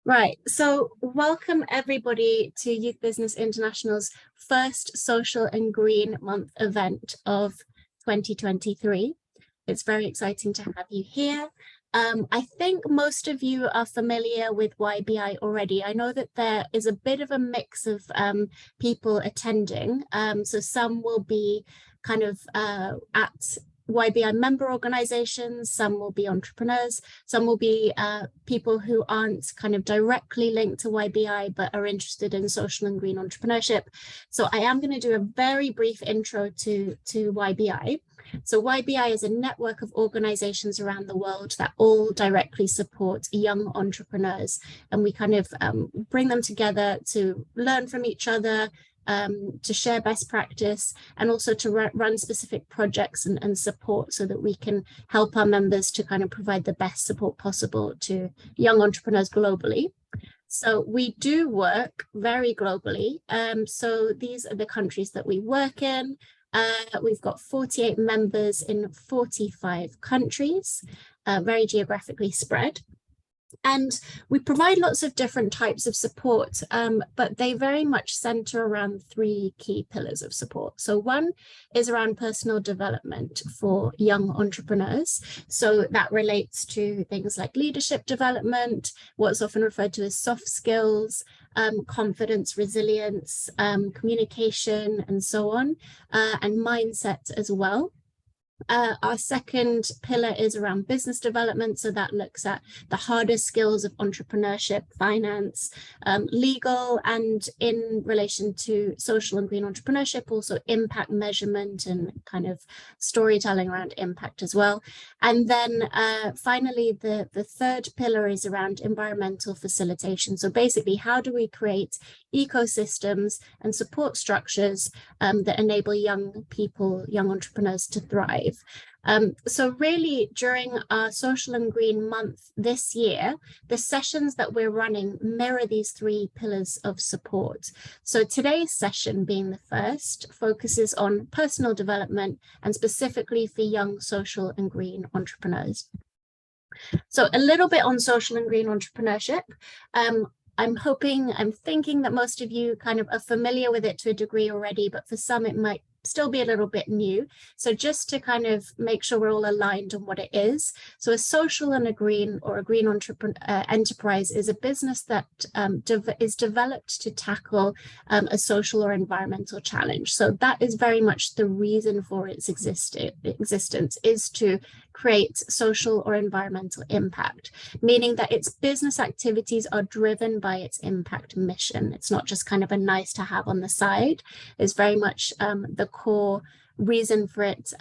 Right, so welcome everybody to Youth Business International's first Social and Green Month event of 2023. It's very exciting to have you here. I think most of you are familiar with YBI already. I know that there is a bit of a mix of people attending. So some will be kind of at YBI member organizations, some will be entrepreneurs, some will be people who aren't kind of directly linked to YBI, but are interested in social and green entrepreneurship. So I am going to do a very brief intro to YBI. So YBI is a network of organizations around the world that all directly support young entrepreneurs. And we kind of bring them together to learn from each other, to share best practice, and also to run specific projects and support so that we can help our members to kind of provide the best support possible to young entrepreneurs globally. So we do work very globally. So these are the countries that we work in. We've got 48 members in 45 countries, very geographically spread. And we provide lots of different types of support, but they very much center around three key pillars of support. So one is around personal development for young entrepreneurs. So that relates to things like leadership development, what's often referred to as soft skills, confidence, resilience, communication, and so on, and mindset as well. Our second pillar is around business development. So that looks at the harder skills of entrepreneurship, finance, legal, and in relation to social and green entrepreneurship, also impact measurement and kind of storytelling around impact as well. And then finally, the third pillar is around environmental facilitation. So basically, how do we create ecosystems and support structures that enable young people, young entrepreneurs to thrive? So really during our Social and Green Month this year, the sessions that we're running mirror these three pillars of support. So today's session, being the first, focuses on personal development and specifically for young social and green entrepreneurs. So a little bit on social and green entrepreneurship. I'm thinking that most of you kind of are familiar with it to a degree already, but for some it might still be a little bit new. So just to kind of make sure we're all aligned on what it is. So a social and a green enterprise is a business that is developed to tackle a social or environmental challenge. So that is very much the reason for its existence, is to create social or environmental impact, meaning that its business activities are driven by its impact mission. It's not just kind of a nice to have on the side. It's very much the core reason for it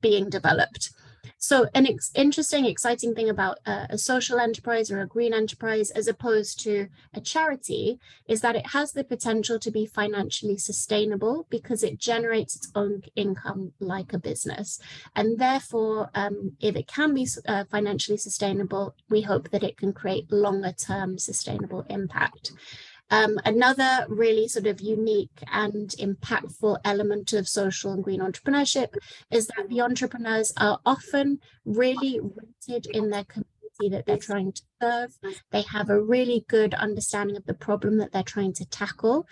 being developed. So an interesting, exciting thing about a social enterprise or a green enterprise, as opposed to a charity, is that it has the potential to be financially sustainable because it generates its own income like a business. And therefore, if it can be financially sustainable, we hope that it can create longer term sustainable impact. Another really sort of unique and impactful element of social and green entrepreneurship is that the entrepreneurs are often really rooted in their community that they're trying to serve. They have a really good understanding of the problem that they're trying to tackle.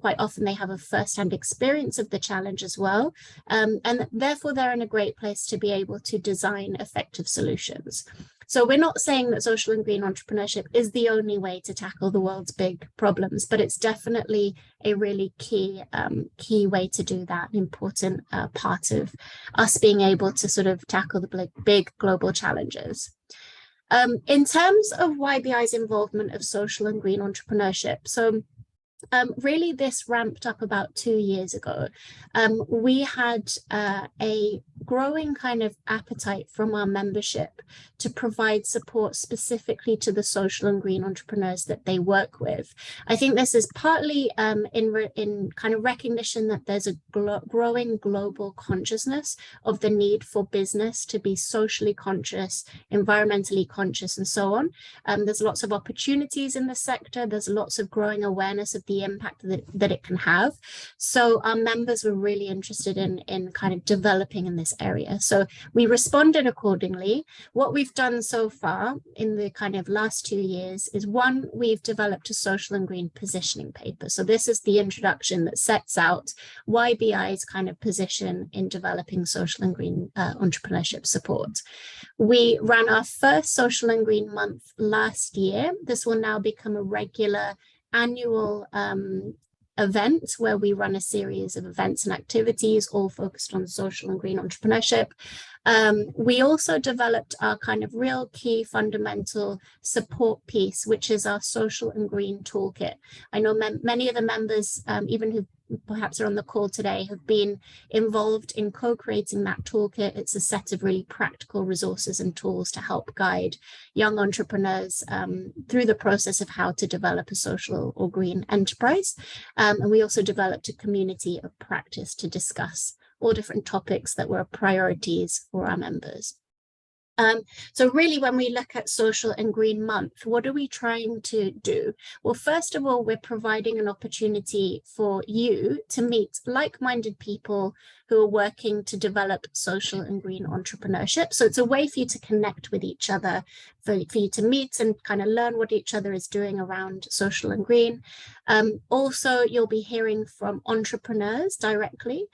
Quite often they have a first-hand experience of the challenge as well. And therefore they're in a great place to be able to design effective solutions. So we're not saying that social and green entrepreneurship is the only way to tackle the world's big problems, but it's definitely a really key way to do that, an important part of us being able to sort of tackle the big global challenges. In terms of YBI's involvement of social and green entrepreneurship, so really this ramped up about 2 years ago. We had a growing kind of appetite from our membership to provide support specifically to the social and green entrepreneurs that they work with. I think this is partly in kind of recognition that there's a growing global consciousness of the need for business to be socially conscious, environmentally conscious, and so on. There's lots of opportunities in the sector. There's lots of growing awareness of the impact that it can have. So our members were really interested in kind of developing in this this area. So we responded accordingly. What we've done so far in the kind of last 2 years is, one, we've developed a social and green positioning paper. So this is the introduction that sets out YBI's kind of position in developing social and green entrepreneurship support. We ran our first Social and Green Month last year. This will now become a regular annual event where we run a series of events and activities all focused on social and green entrepreneurship. We also developed our kind of real key fundamental support piece, which is our social and green toolkit. I know many of the members, even who perhaps are on the call today, have been involved in co-creating that toolkit. It's a set of really practical resources and tools to help guide young entrepreneurs through the process of how to develop a social or green enterprise. And we also developed a community of practice to discuss all different topics that were priorities for our members. So really, when we look at Social and Green Month, what are we trying to do? Well, first of all, we're providing an opportunity for you to meet like-minded people who are working to develop social and green entrepreneurship. So it's a way for you to connect with each other, for you to meet and kind of learn what each other is doing around social and green. Also, you'll be hearing from entrepreneurs directly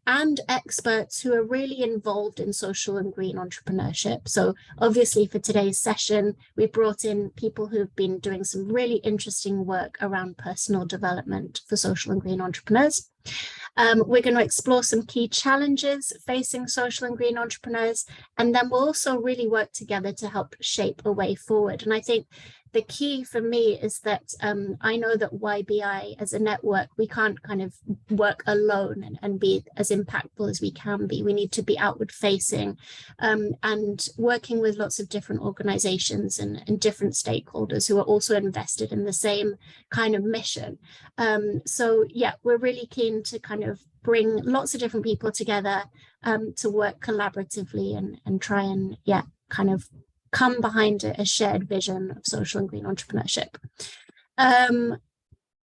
and experts who are really involved in social and green entrepreneurship. So obviously for today's session, we brought in people who've been doing some really interesting work around personal development for social and green entrepreneurs. We're going to explore some key challenges facing social and green entrepreneurs, and then we'll also really work together to help shape a way forward. And I think the key for me is that I know that YBI as a network, we can't kind of work alone and be as impactful as we can be. We need to be outward facing and working with lots of different organizations and different stakeholders who are also invested in the same kind of mission. So yeah, we're really keen to kind of bring lots of different people together to work collaboratively and try and, yeah, kind of come behind a shared vision of social and green entrepreneurship.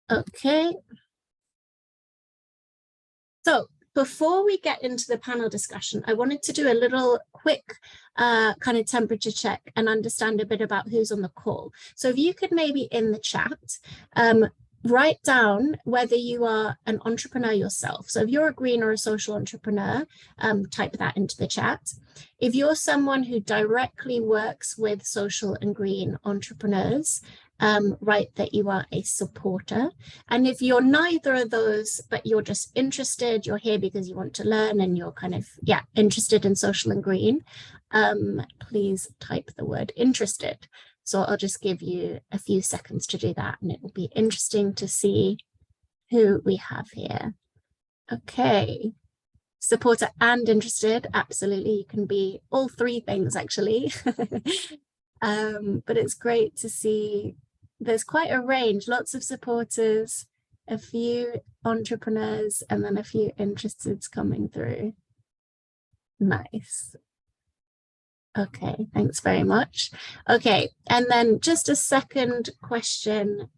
Okay. So before we get into the panel discussion, I wanted to do a little quick kind of temperature check and understand a bit about who's on the call. So if you could maybe in the chat, write down whether you are an entrepreneur yourself. So if you're a green or a social entrepreneur, type that into the chat. If you're someone who directly works with social and green entrepreneurs, write that you are a supporter. And if you're neither of those, but you're just interested, you're here because you want to learn and you're kind of, yeah, interested in social and green, please type the word interested. So I'll just give you a few seconds to do that, and it will be interesting to see who we have here. Okay, supporter and interested, absolutely. You can be all three things actually. But it's great to see there's quite a range, lots of supporters, a few entrepreneurs, and then a few interesteds coming through. Nice. Okay, thanks very much. Okay, and then just a second question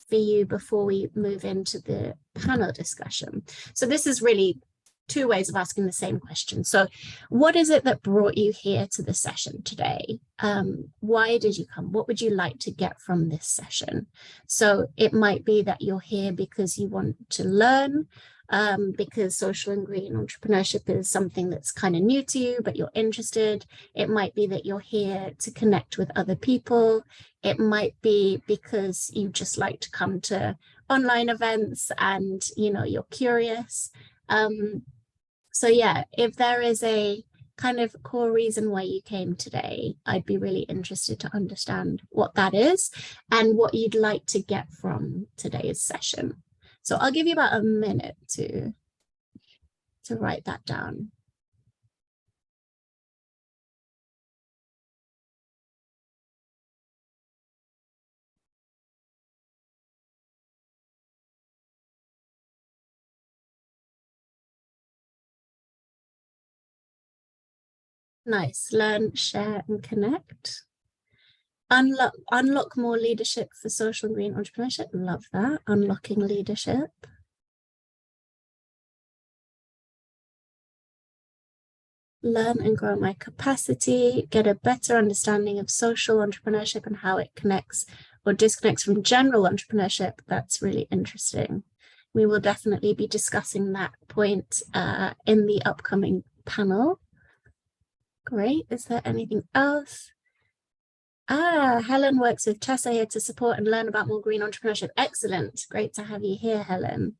for you before we move into the panel discussion. So this is really two ways of asking the same question. So what is it that brought you here to the session today? Why did you come? What would you like to get from this session? So it might be that you're here because you want to learn, because social and green entrepreneurship is something that's kind of new to you, but you're interested. It might be that you're here to connect with other people. It might be because you just like to come to online events and, you know, you're curious. So yeah, if there is a kind of core reason why you came today, I'd be really interested to understand what that is and what you'd like to get from today's session. So I'll give you about a minute to write that down. Nice. Learn, share, and connect. Unlock more leadership for social and green entrepreneurship. Love that. Unlocking leadership. learn and grow my capacity, get a better understanding of social entrepreneurship and how it connects or disconnects from general entrepreneurship. That's really interesting. We will definitely be discussing that point in the upcoming panel. Great. Is there anything else? Helen works with Tessa here to support and learn about more green entrepreneurship. Excellent. Great to have you here, Helen.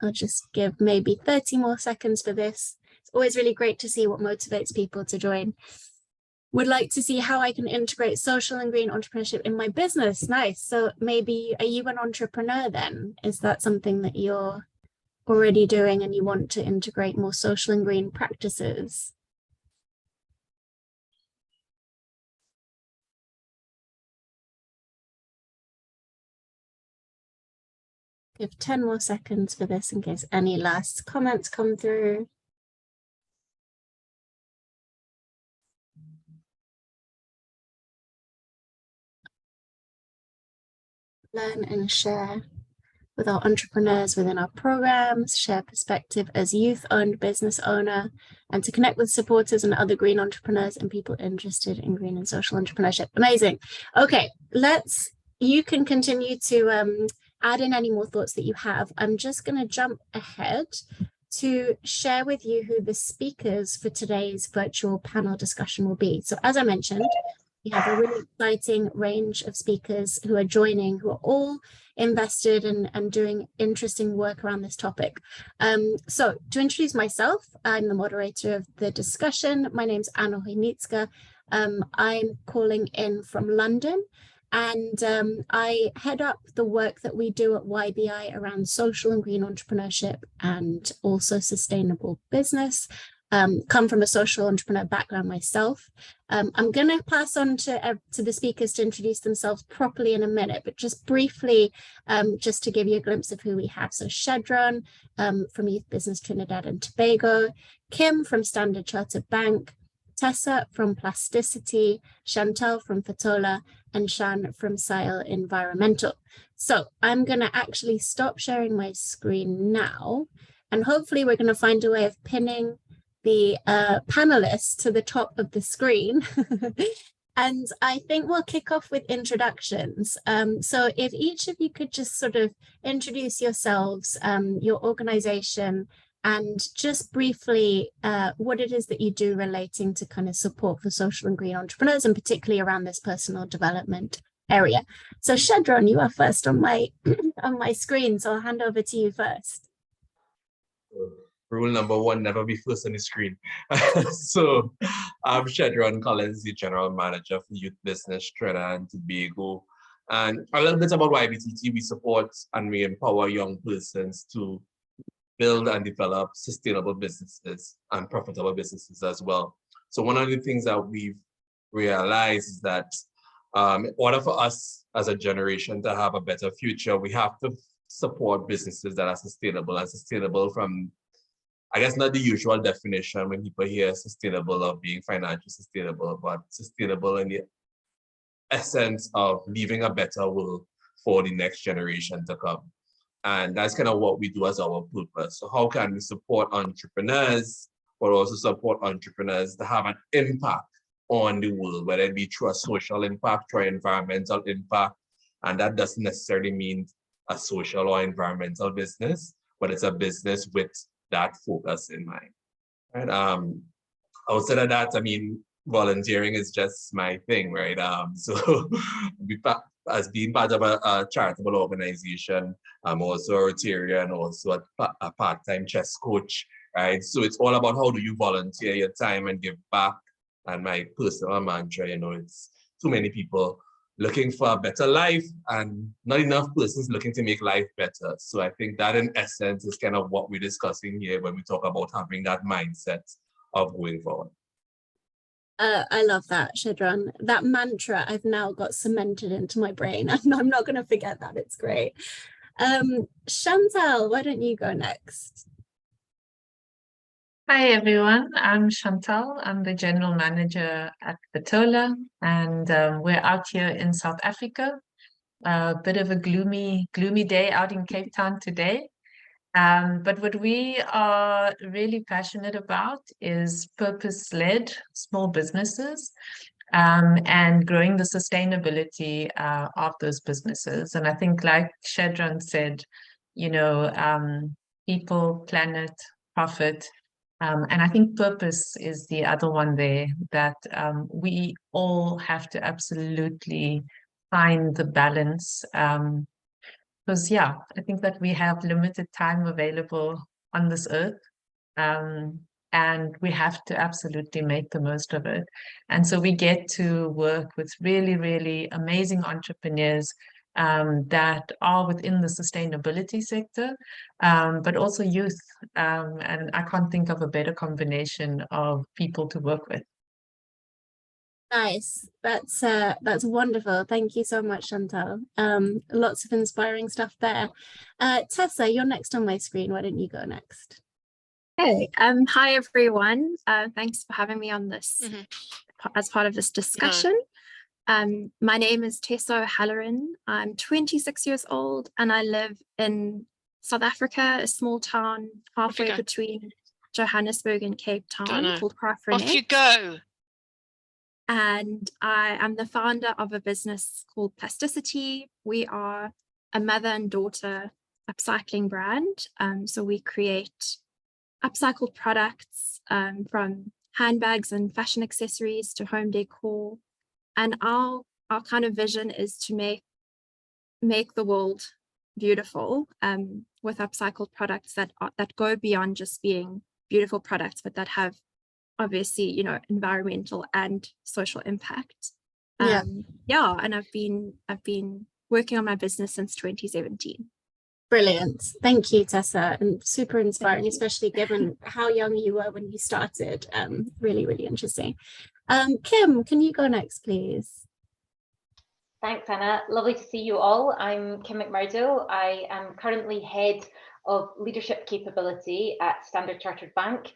I'll just give maybe 30 more seconds for this. It's always really great to see what motivates people to join. Would like to see how I can integrate social and green entrepreneurship in my business. Nice. So maybe, are you an entrepreneur then? Is that something that you're already doing and you want to integrate more social and green practices? Give 10 more seconds for this in case any last comments come through. Learn and share with our entrepreneurs within our programs, share perspective as youth-owned business owner, and to connect with supporters and other green entrepreneurs and people interested in green and social entrepreneurship. Amazing. Okay, you can continue to add in any more thoughts that you have. I'm just going to jump ahead to share with you who the speakers for today's virtual panel discussion will be. So as I mentioned, we have a really exciting range of speakers who are joining, who are all invested and doing interesting work around this topic. So to introduce myself, I'm the moderator of the discussion. My name's Anna Chojnicka. I'm calling in from London, and I head up the work that we do at YBI around social and green entrepreneurship and also sustainable business. Come from a social entrepreneur background myself. I'm going to pass on to the speakers to introduce themselves properly in a minute, but just briefly, just to give you a glimpse of who we have. So Shedron from Youth Business Trinidad and Tobago, Kim from Standard Chartered Bank, Tessa from Plasticity, Chantal from Fatola, and Shan from Sile Environmental. So I'm going to actually stop sharing my screen now, and hopefully we're going to find a way of pinning the panelists to the top of the screen. And I think we'll kick off with introductions. So if each of you could just sort of introduce yourselves, your organization, and just briefly what it is that you do relating to kind of support for social and green entrepreneurs, and particularly around this personal development area. So Shedron, you are first on my on my screen, so I'll hand over to you first. Rule number one, never be first on the screen. So I'm Shedron Collins, the General Manager for Youth Business Trinidad and Tobago. And a little bit about YBTT, we support and we empower young persons to build and develop sustainable businesses and profitable businesses as well. So one of the things that we've realized is that in order for us as a generation to have a better future, we have to support businesses that are sustainable, and sustainable from, I guess, not the usual definition when people hear sustainable of being financially sustainable, but sustainable in the essence of leaving a better world for the next generation to come. And that's kind of what we do as our purpose. So how can we support entrepreneurs, but also support entrepreneurs to have an impact on the world, whether it be through a social impact, through an environmental impact. And that doesn't necessarily mean a social or environmental business, but it's a business with that focus in mind. And outside of that, I mean, volunteering is just my thing, right? So as being part of a charitable organization, I'm also a Rotarian, also a part-time chess coach, right? So it's all about how do you volunteer your time and give back. And my personal mantra, you know, it's too many people looking for a better life and not enough persons looking to make life better. So I think that in essence is kind of what we're discussing here when we talk about having that mindset of going forward. I love that, Shedron. That mantra I've now got cemented into my brain, and I'm not going to forget that. It's great. Chantal, why don't you go next? Hi everyone, I'm Chantal. I'm the General Manager at Fatola, and we're out here in South Africa. A bit of a gloomy day out in Cape Town today. But what we are really passionate about is purpose-led small businesses, and growing the sustainability of those businesses. And I think, like Shadron said, people, planet, profit. And I think purpose is the other one there that we all have to absolutely find the balance. Because, yeah, I think that we have limited time available on this earth. And we have to absolutely make the most of it. And so we get to work with really, really amazing entrepreneurs that are within the sustainability sector, but also youth. And I can't think of a better combination of people to work with. Nice. That's wonderful. Thank you so much, Chantal. Lots of inspiring stuff there. Tessa, you're next on my screen. Why don't you go next? Hey, hi everyone. Thanks for having me on this as part of this discussion. My name is Tessa O'Halloran. I'm 26 years old and I live in South Africa, a small town halfway between Johannesburg and Cape Town called Graaff-Reinet. Off you go. And I am the founder of a business called Plasticity. We are a mother and daughter upcycling brand. So we create upcycled products from handbags and fashion accessories to home decor. And our kind of vision is to make the world beautiful with upcycled products that go beyond just being beautiful products, but that have obviously, environmental and social impact. And I've been working on my business since 2017. Brilliant. Thank you, Tessa, and super inspiring, especially given how young you were when you started. Really, really interesting. Kim, can you go next, please? Thanks, Anna. Lovely to see you all. I'm Kim McMurdo. I am currently head of leadership capability at Standard Chartered Bank.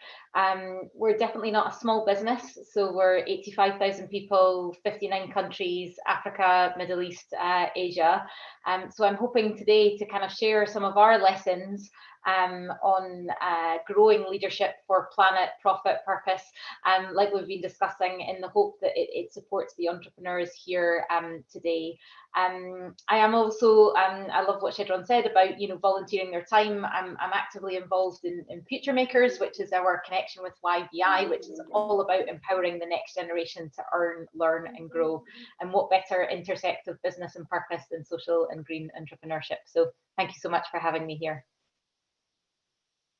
We're definitely not a small business, so we're 85,000 people, 59 countries, Africa, Middle East, Asia. So I'm hoping today to kind of share some of our lessons on growing leadership for planet, profit, purpose, like we've been discussing, in the hope that it supports the entrepreneurs here today. I am also, I love what Shadron said about volunteering their time. I'm actively involved in Future Makers, which is our connection with YBI, which is all about empowering the next generation to earn, learn and grow. And what better intersect of business and purpose than social and green entrepreneurship. So thank you so much for having me here.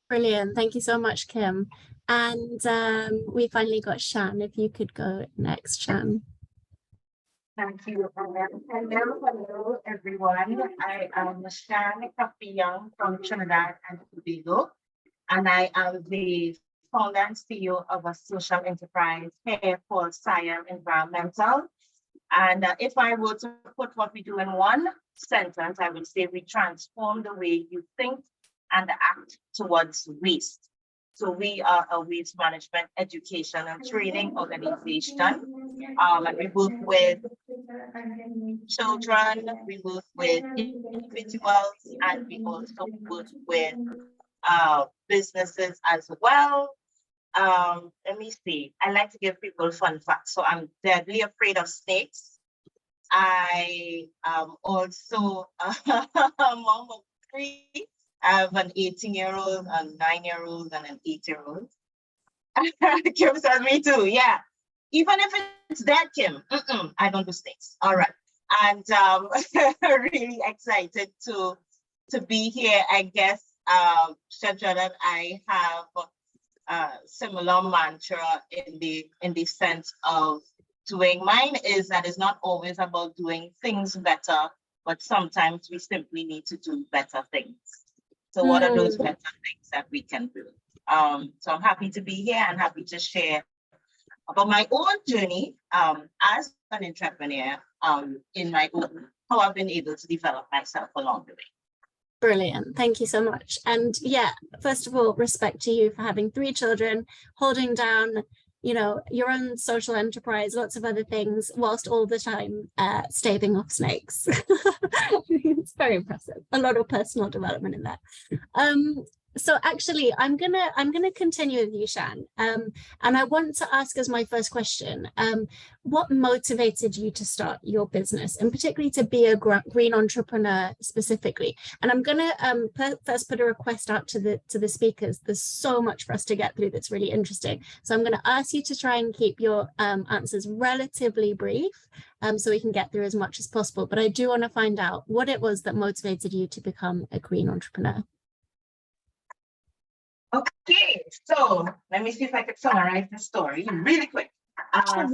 Brilliant. Thank you so much, Kim. And we finally got Shan. If you could go next, Shan. Thank you. Hello, everyone. I am Shan Kapi-Young from Trinidad and Tobago, and I am the founder and CEO of a social enterprise here called Siam Environmental. And if I were to put what we do in one sentence, I would say we transform the way you think and act towards waste. So we are a waste management education and training organization. And we work with children, we work with individuals, and we also work with businesses as well. Let me see. I like to give people fun facts. So I'm deadly afraid of snakes. I am also a mom of 3. I have an 18-year-old, a 9-year-old, and an 8-year-old. Kim says me too, yeah. Even if it's dead, Kim, I don't do snakes. All right. And really excited to be here. I guess, Shadron and I have a similar mantra in the sense of doing. Mine is that it's not always about doing things better, but sometimes we simply need to do better things. So what are those better things that we can do? So I'm happy to be here and happy to share about my own journey as an entrepreneur in my own, how I've been able to develop myself along the way. Brilliant. Thank you so much. And yeah, first of all, respect to you for having 3 children, holding down you know, your own social enterprise, lots of other things, whilst all the time staving off snakes. It's very impressive. A lot of personal development in there. So actually, I'm gonna continue with you, Shan. And I want to ask as my first question, what motivated you to start your business, and particularly to be a green entrepreneur specifically? And I'm gonna first put a request out to the speakers. There's so much for us to get through that's really interesting. So I'm gonna ask you to try and keep your answers relatively brief, so we can get through as much as possible. But I do want to find out what it was that motivated you to become a green entrepreneur. Okay, so let me see if I can summarize the story really quick.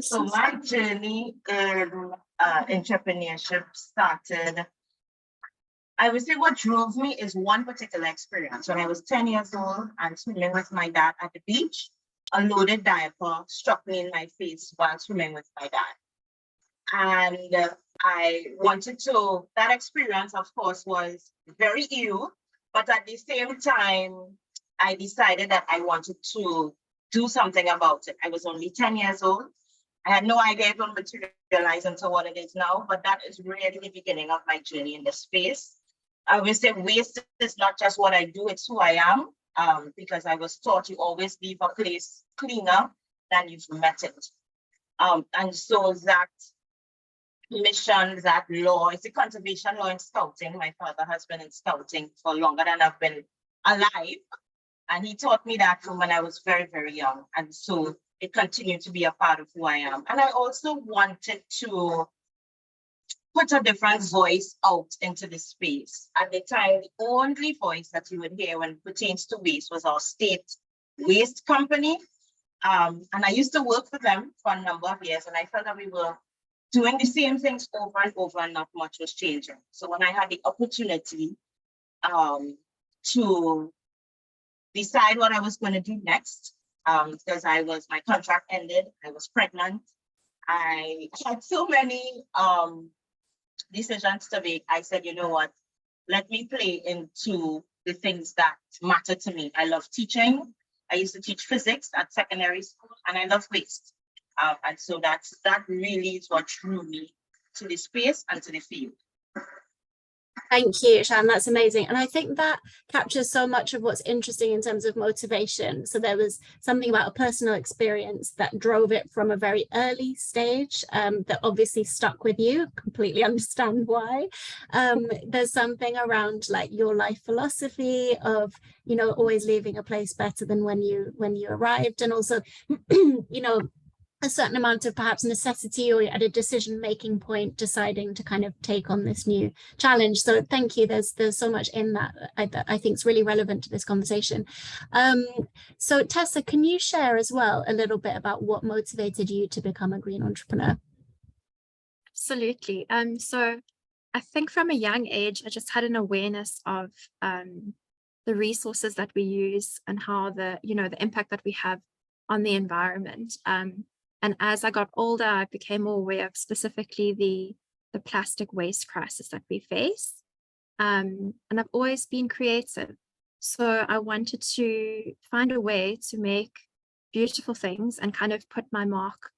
So my journey in entrepreneurship started, I would say what drove me is one particular experience. When I was 10 years old and swimming with my dad at the beach, a loaded diaper struck me in my face while swimming with my dad. And I wanted to, that experience, of course, was very ill, but at the same time, I decided that I wanted to do something about it. I was only 10 years old. I had no idea it would materialize into what it is now, but that is really the beginning of my journey in this space. I would say waste is not just what I do, it's who I am, because I was taught you always leave a place cleaner than you've met it. And so that mission, that law, it's a conservation law in scouting. My father has been in scouting for longer than I've been alive. And he taught me that from when I was very, very young. And so it continued to be a part of who I am. And I also wanted to put a different voice out into the space. At the time, the only voice that you would hear when it pertains to waste was our state waste company. And I used to work for them for a number of years, and I felt that we were doing the same things over and over and not much was changing. So when I had the opportunity to decide what I was going to do next, because my contract ended, I was pregnant, I had so many decisions to make. I said, you know what, let me play into the things that matter to me. I love teaching. I used to teach physics at secondary school, and I love waste. And so that really is what drew me to the space and to the field. Thank you, Shan. That's amazing. And I think that captures so much of what's interesting in terms of motivation. So there was something about a personal experience that drove it from a very early stage that obviously stuck with you. Completely understand why. There's something around like your life philosophy of, you know, always leaving a place better than when you arrived. And also, you know, a certain amount of perhaps necessity, or at a decision-making point deciding to kind of take on this new challenge. So thank you. There's so much in that I think is really relevant to this conversation. So Tessa, can you share as well a little bit about what motivated you to become a green entrepreneur? Absolutely. So I think from a young age, I just had an awareness of the resources that we use and how the impact that we have on the environment. And as I got older, I became more aware of specifically the plastic waste crisis that we face. And I've always been creative. So I wanted to find a way to make beautiful things and kind of put my mark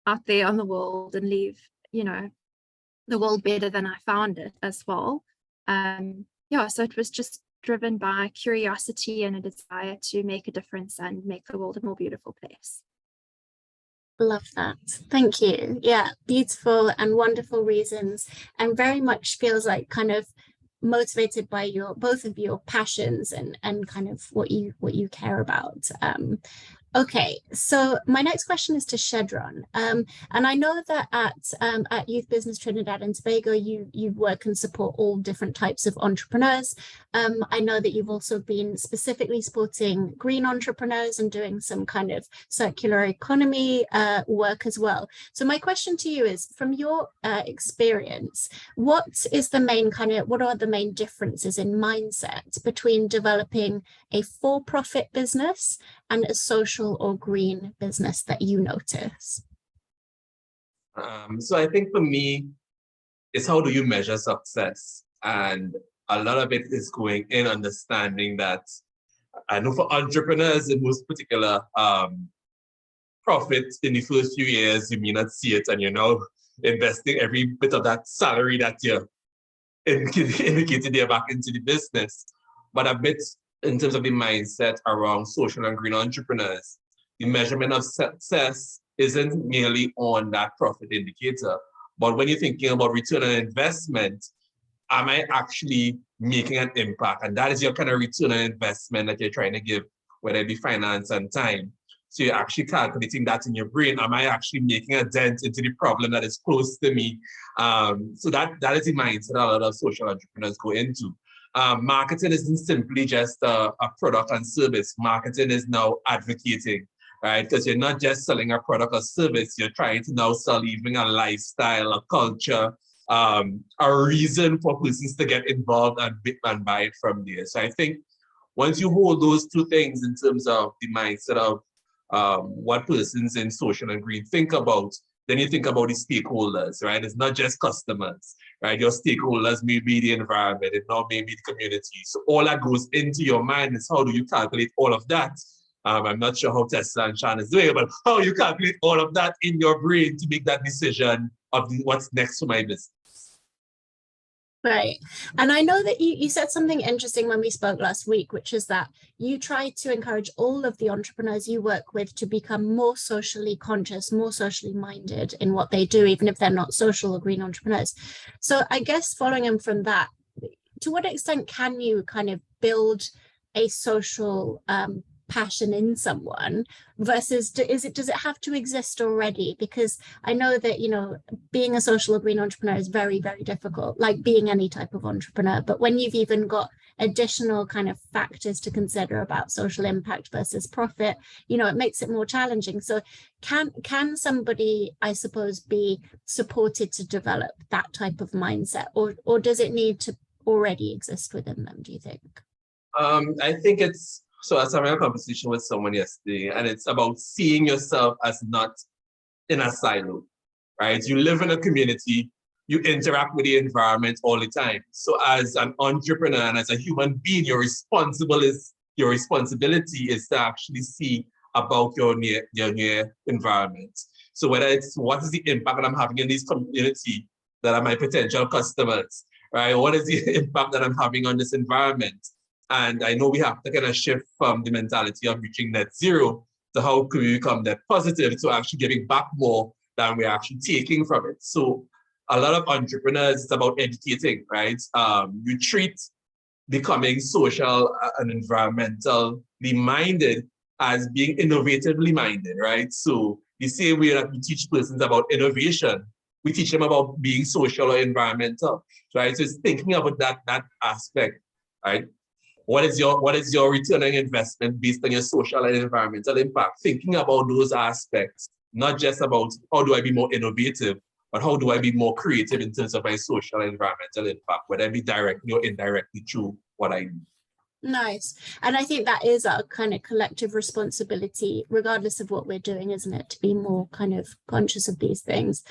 out there on the world and leave, you know, the world better than I found it as well. So it was just driven by curiosity and a desire to make a difference and make the world a more beautiful place. Love that. Thank you. Yeah, beautiful and wonderful reasons, and very much feels like kind of motivated by both of your passions and kind of what you care about. Okay, so my next question is to Shedron. And I know that at Youth Business Trinidad and Tobago, you work and support all different types of entrepreneurs. I know that you've also been specifically supporting green entrepreneurs and doing some kind of circular economy work as well. So my question to you is, from your experience, what are the main differences in mindset between developing a for-profit business and a social or green business that you notice? So I think for me, it's how do you measure success? And a lot of it is going in understanding that, I know for entrepreneurs in most particular, profit in the first few years, you may not see it, and you're now investing every bit of that salary that you're indicated there back into the business. But a bit in terms of the mindset around social and green entrepreneurs, the measurement of success isn't merely on that profit indicator, but when you're thinking about return on investment, am I actually making an impact? And that is your kind of return on investment that you're trying to give, whether it be finance and time. So you're actually calculating that in your brain. Am I actually making a dent into the problem that is close to me? So that is the mindset a lot of social entrepreneurs go into. Marketing isn't simply just a product and service. Marketing is now advocating, right? Because you're not just selling a product or service, you're trying to now sell even a lifestyle, a culture, a reason for persons to get involved and buy it from there. So I think once you hold those two things in terms of the mindset of what persons in social and green think about, then you think about the stakeholders, right? It's not just customers, right? Your stakeholders may be the environment, it not may be the community. So all that goes into your mind is how do you calculate all of that? I'm not sure how Tesla and Sean is doing it, but how you calculate all of that in your brain to make that decision of what's next for my business. Right. And I know that you said something interesting when we spoke last week, which is that you try to encourage all of the entrepreneurs you work with to become more socially conscious, more socially minded in what they do, even if they're not social or green entrepreneurs. So I guess following on from that, to what extent can you kind of build a social passion in someone versus does it have to exist already? Because I know that, you know, being a social or green entrepreneur is very, very difficult, like being any type of entrepreneur. But when you've even got additional kind of factors to consider about social impact versus profit, you know, it makes it more challenging. So can somebody, I suppose, be supported to develop that type of mindset, or does it need to already exist within them, do you think? I think it's, so I was having a conversation with someone yesterday, and it's about seeing yourself as not in a silo, right? You live in a community, you interact with the environment all the time. So as an entrepreneur and as a human being, your responsibility is to actually see about your near environment. So whether it's what is the impact that I'm having in this community that are my potential customers, right? What is the impact that I'm having on this environment? And I know we have to kind of shift from the mentality of reaching net zero to how can we become net positive to actually giving back more than we're actually taking from it. So a lot of entrepreneurs, it's about educating, right? You treat becoming social and environmentally minded as being innovatively minded, right? So the same way that we teach persons about innovation, we teach them about being social or environmental, right? So it's thinking about that aspect, right? What is your return on investment based on your social and environmental impact? Thinking about those aspects, not just about how do I be more innovative, but how do I be more creative in terms of my social and environmental impact, whether it be directly or indirectly through what I do. Nice. And I think that is our kind of collective responsibility, regardless of what we're doing, isn't it? To be more kind of conscious of these things.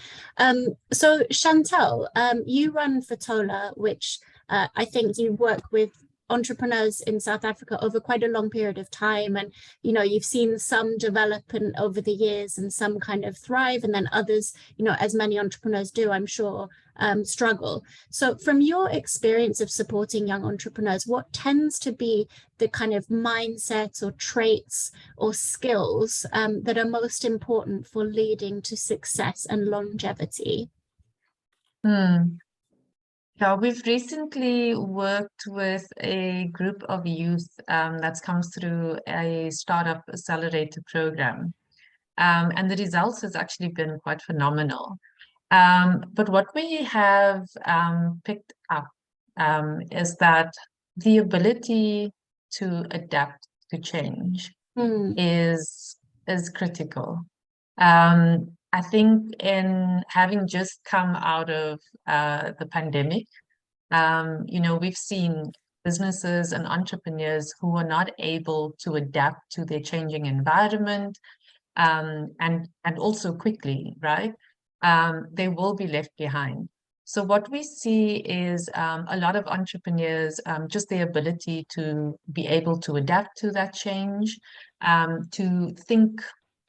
So Chantel, you run Fotola, which I think you work with entrepreneurs in South Africa over quite a long period of time, and you know, you've seen some develop over the years and some kind of thrive, and then others, you know, as many entrepreneurs do, I'm sure, struggle. So from your experience of supporting young entrepreneurs, what tends to be the kind of mindsets or traits or skills that are most important for leading to success and longevity? Yeah, we've recently worked with a group of youth that's come through a startup accelerator program. And the results has actually been quite phenomenal. But what we have picked up is that the ability to adapt to change is critical. I think in having just come out of the pandemic, you know, we've seen businesses and entrepreneurs who are not able to adapt to their changing environment and also quickly, right? They will be left behind. So what we see is a lot of entrepreneurs, just the ability to be able to adapt to that change, to think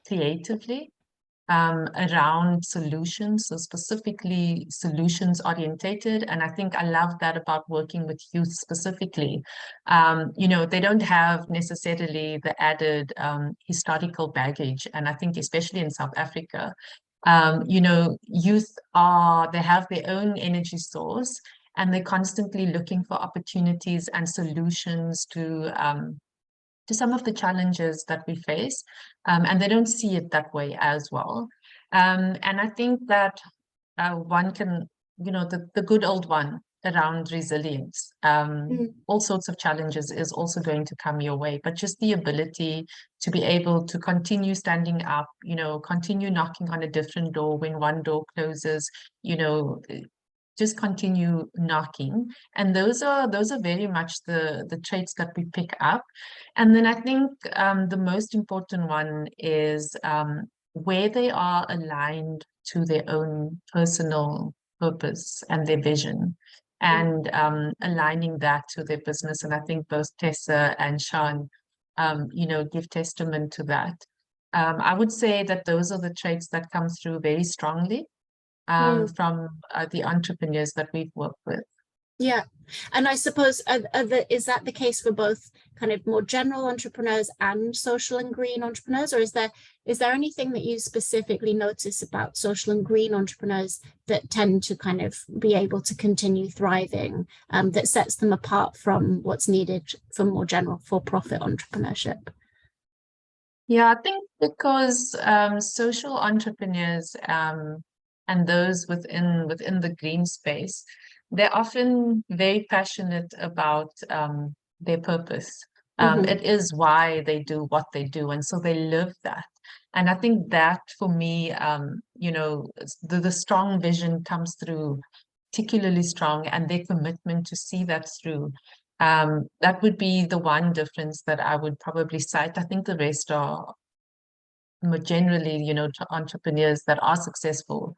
creatively around solutions, so specifically solutions orientated. And I think I love that about working with youth specifically. You know, they don't have necessarily the added historical baggage. And I think especially in South Africa, you know, youth they have their own energy source, and they're constantly looking for opportunities and solutions to some of the challenges that we face, and they don't see it that way as well. And I think that one can, you know, the good old one around resilience, all sorts of challenges is also going to come your way, but just the ability to be able to continue standing up, you know, continue knocking on a different door when one door closes, you know, just continue knocking. And those are very much the traits that we pick up. And then I think the most important one is where they are aligned to their own personal purpose and their vision, and aligning that to their business. And I think both Tessa and Sean, you know, give testament to that. I would say that those are the traits that come through very strongly from the entrepreneurs that we've worked with. Yeah, and I suppose is that the case for both kind of more general entrepreneurs and social and green entrepreneurs, or is there anything that you specifically notice about social and green entrepreneurs that tend to kind of be able to continue thriving, that sets them apart from what's needed for more general for-profit entrepreneurship? Yeah, I think because social entrepreneurs and those within the green space, they're often very passionate about their purpose. It is why they do what they do, and so they live that. And I think that for me, you know, the strong vision comes through particularly strong, and their commitment to see that through. That would be the one difference that I would probably cite. I think the rest are more generally, you know, entrepreneurs that are successful.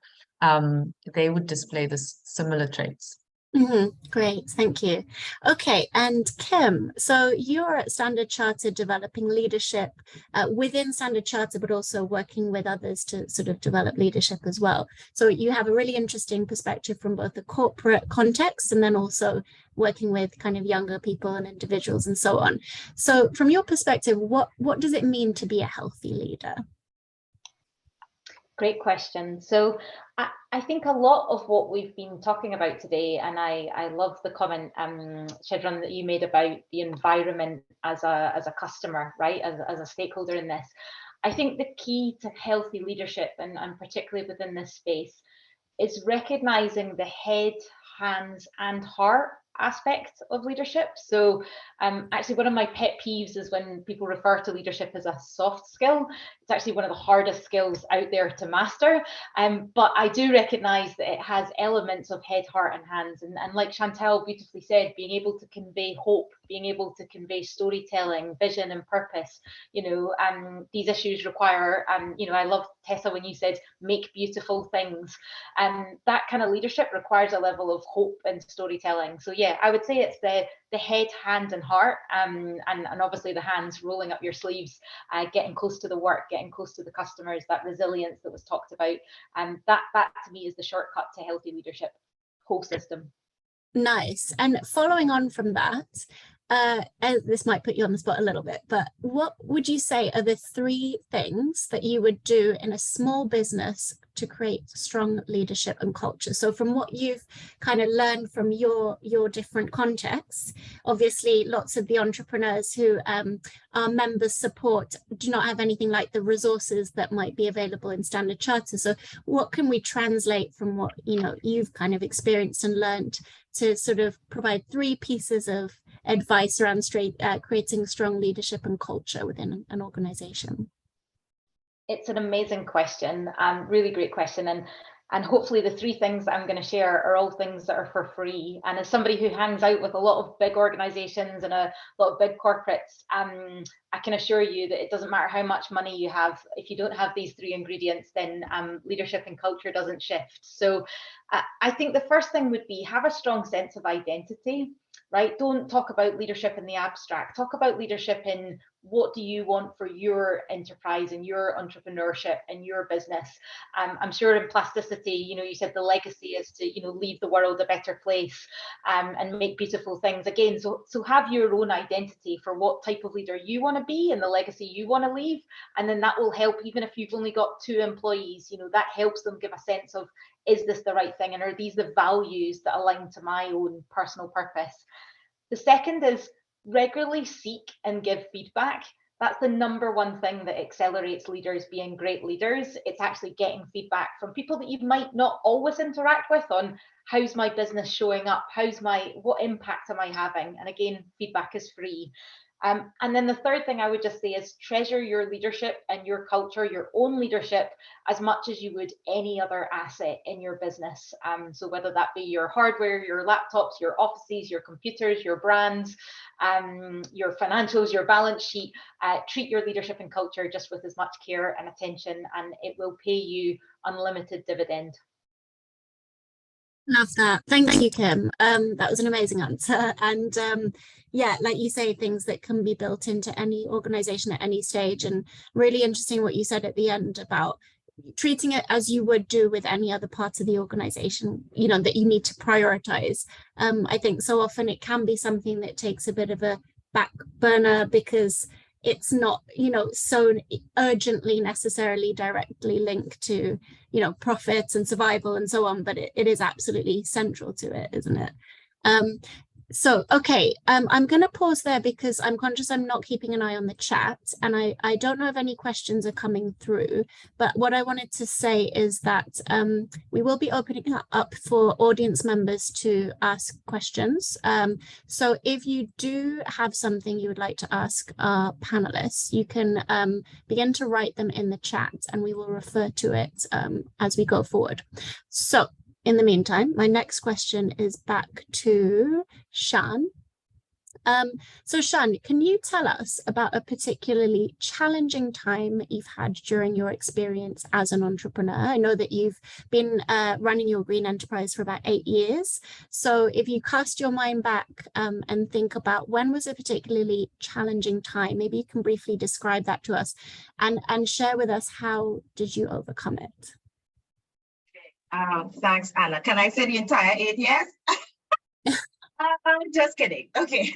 They would display the similar traits. Great, thank you. Okay, and Kim, so you're at Standard Chartered developing leadership within Standard Chartered, but also working with others to sort of develop leadership as well. So you have a really interesting perspective from both the corporate context and then also working with kind of younger people and individuals and so on. So from your perspective, what does it mean to be a healthy leader? Great question. So I think a lot of what we've been talking about today, and I love the comment, Shedron, that you made about the environment as a customer, right, as a stakeholder in this. I think the key to healthy leadership, and particularly within this space, is recognizing the head, hands, and heart aspect of leadership. So actually one of my pet peeves is when people refer to leadership as a soft skill. It's actually one of the hardest skills out there to master, but I do recognize that it has elements of head, heart, and hands, and like Chantel beautifully said, being able to convey hope, being able to convey storytelling, vision, and purpose. You know, these issues require, you know, I love, Tessa, when you said make beautiful things, that kind of leadership requires a level of hope and storytelling. So yeah, I would say it's the head, hand, and heart, and obviously the hands, rolling up your sleeves, getting close to the work, getting close to the customers, that resilience that was talked about, and that to me is the shortcut to healthy leadership, whole system. Nice. And following on from that, this might put you on the spot a little bit, but what would you say are the 3 things that you would do in a small business to create strong leadership and culture? So from what you've kind of learned from your different contexts, obviously lots of the entrepreneurs who our members support do not have anything like the resources that might be available in Standard Chartered. So what can we translate from what, you know, you've kind of experienced and learned to sort of provide 3 pieces of advice around creating strong leadership and culture within an organization? It's an amazing question, really great question, and hopefully the 3 things that I'm going to share are all things that are for free. And as somebody who hangs out with a lot of big organizations and a lot of big corporates, I can assure you that it doesn't matter how much money you have, if you don't have these 3 ingredients, then leadership and culture doesn't shift. So I think the first thing would be have a strong sense of identity, right? Don't talk about leadership in the abstract. Talk about leadership in what do you want for your enterprise and your entrepreneurship and your business. I'm sure in plasticity, you said the legacy is to, leave the world a better place and make beautiful things again. So have your own identity for what type of leader you want to be and the legacy you want to leave. And then that will help, even if you've only got 2 employees, that helps them give a sense of, is this the right thing? And are these the values that align to my own personal purpose? The second is regularly seek and give feedback. That's the #1 thing that accelerates leaders being great leaders. It's actually getting feedback from people that you might not always interact with on how's my business showing up? What impact am I having? And again, feedback is free. And then the third thing I would just say is treasure your leadership and your culture, your own leadership, as much as you would any other asset in your business. So whether that be your hardware, your laptops, your offices, your computers, your brands, your financials, your balance sheet, treat your leadership and culture just with as much care and attention, and it will pay you unlimited dividend. Love that. Thank you, Kim. That was an amazing answer. And yeah, like you say, things that can be built into any organization at any stage. And really interesting what you said at the end about treating it as you would do with any other part of the organization, that you need to prioritize. I think so often it can be something that takes a bit of a back burner because it's not, so urgently necessarily directly linked to, profits and survival and so on, but it is absolutely central to it, isn't it? So, okay, I'm going to pause there because I'm conscious I'm not keeping an eye on the chat, and I don't know if any questions are coming through, but what I wanted to say is that we will be opening up for audience members to ask questions. So if you do have something you would like to ask our panelists, you can begin to write them in the chat and we will refer to it as we go forward. So, in the meantime, my next question is back to Shan. So Shan, can you tell us about a particularly challenging time you've had during your experience as an entrepreneur? I know that you've been running your green enterprise for about 8 years. So if you cast your mind back and think about when was a particularly challenging time, maybe you can briefly describe that to us and share with us how did you overcome it? Thanks, Anna. Can I say the entire 8 years? Just kidding. Okay.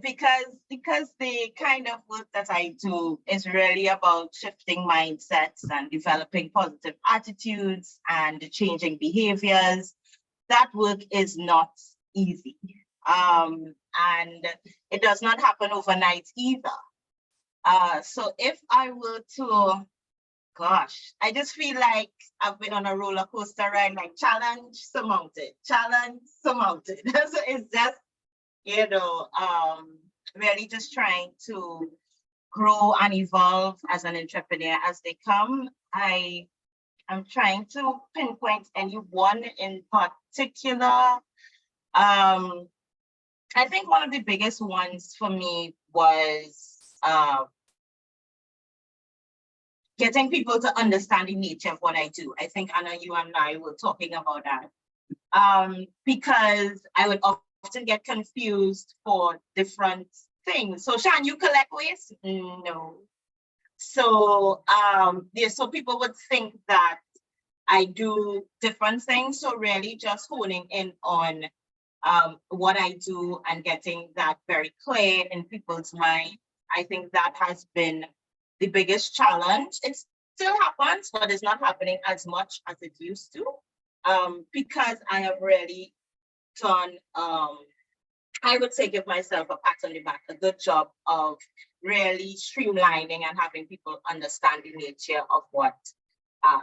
Because the kind of work that I do is really about shifting mindsets and developing positive attitudes and changing behaviors. That work is not easy. And it does not happen overnight either. So if I were to, gosh, I just feel like I've been on a roller coaster ride, like challenge surmounted. So it's just, really just trying to grow and evolve as an entrepreneur as they come. I'm trying to pinpoint any one in particular. I think one of the biggest ones for me was getting people to understand the nature of what I do. I think, Anna, you and I were talking about that. Because I would often get confused for different things. So, Shan, you collect waste? No. So, so people would think that I do different things. So really just honing in on what I do and getting that very clear in people's mind. I think that has been the biggest challenge. It still happens, but it's not happening as much as it used to, because I have really done, I would say, give myself a pat on the back, a good job of really streamlining and having people understand the nature of what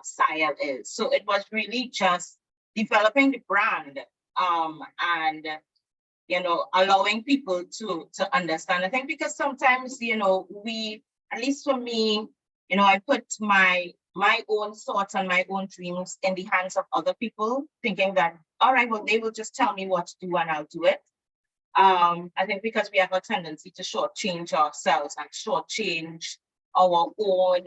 SIAL is. So it was really just developing the brand and allowing people to understand. I think because sometimes we, at least for me, I put my own thoughts and my own dreams in the hands of other people, thinking that, all right, well, they will just tell me what to do and I'll do it. I think because we have a tendency to shortchange ourselves and shortchange our own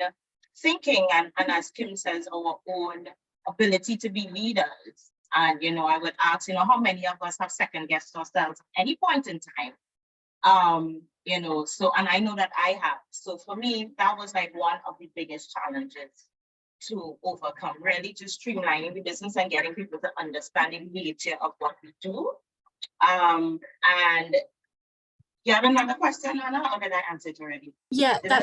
thinking and as Kim says, our own ability to be leaders. And, I would ask, how many of us have second guessed ourselves at any point in time? So, and I know that I have. So for me, that was like one of the biggest challenges to overcome, really just streamlining the business and getting people to understand the nature of what we do. And you have another question, Anna, or did I answer it already? Yeah, Yeah.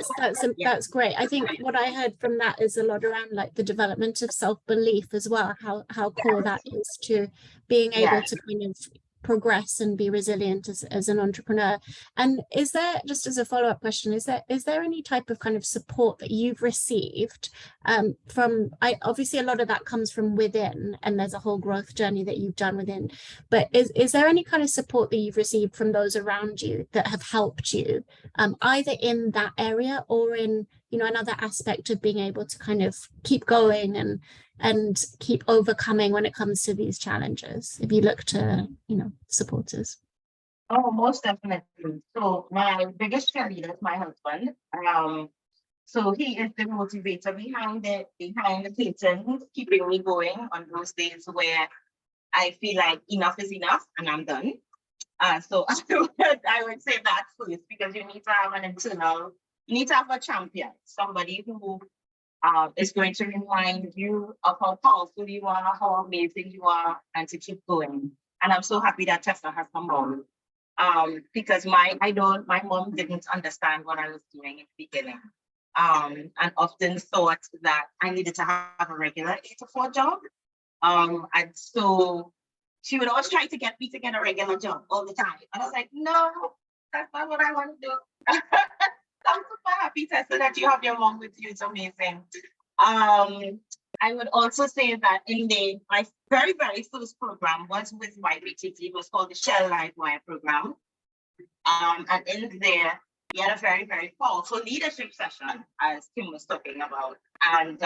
that's great. I think what I heard from that is a lot around like the development of self-belief as well, how core that is to being able to kind of progress and be resilient as an entrepreneur. And is there, just as a follow-up question, is there any type of kind of support that you've received from, obviously a lot of that comes from within, and there's a whole growth journey that you've done within, but is there any kind of support that you've received from those around you that have helped you either in that area or in another aspect of being able to kind of keep going and keep overcoming when it comes to these challenges, if you look to supporters? Oh, most definitely. So my biggest cheerleader is my husband. So he is the motivator behind the patent, keeping me going on those days where I feel like enough is enough and I'm done. So I would say that first, because you need to have you need to have a champion, somebody who is going to remind you of how powerful you are, how amazing you are, and to keep going. And I'm so happy that Tessa has come on. Because my mom didn't understand what I was doing in the beginning. And often thought that I needed to have a regular 8 to 4 job. And so she would always try to get me to get a regular job all the time. And I was like, no, that's not what I want to do. I'm super happy, Tessa, that you have your mom with you. It's amazing. I would also say that my very, very first program was with YPTT. It was called the Shell Livewire program. And in there, we had a very, very powerful leadership session, as Kim was talking about. And,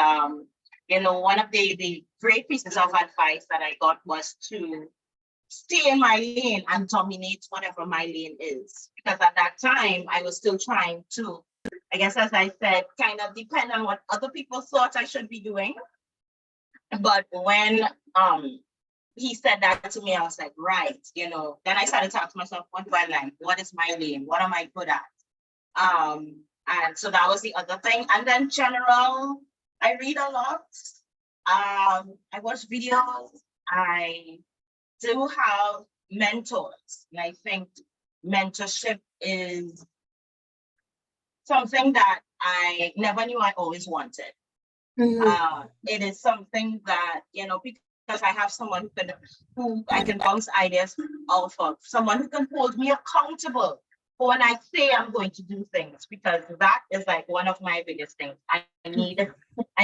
one of the great pieces of advice that I got was to stay in my lane and dominate whatever my lane is. Because at that time, I was still trying to, I guess, as I said, kind of depend on what other people thought I should be doing. But when he said that to me, I was like, right, then I started to ask myself, what do I like? What is my lane? What am I good at? And so that was the other thing. And then general, I read a lot. I watch videos. I do have mentors. And I think mentorship is something that I never knew I always wanted. Mm-hmm. It is something that, because I have someone who I can bounce ideas off of, someone who can hold me accountable for when I say I'm going to do things, because that is like one of my biggest things. I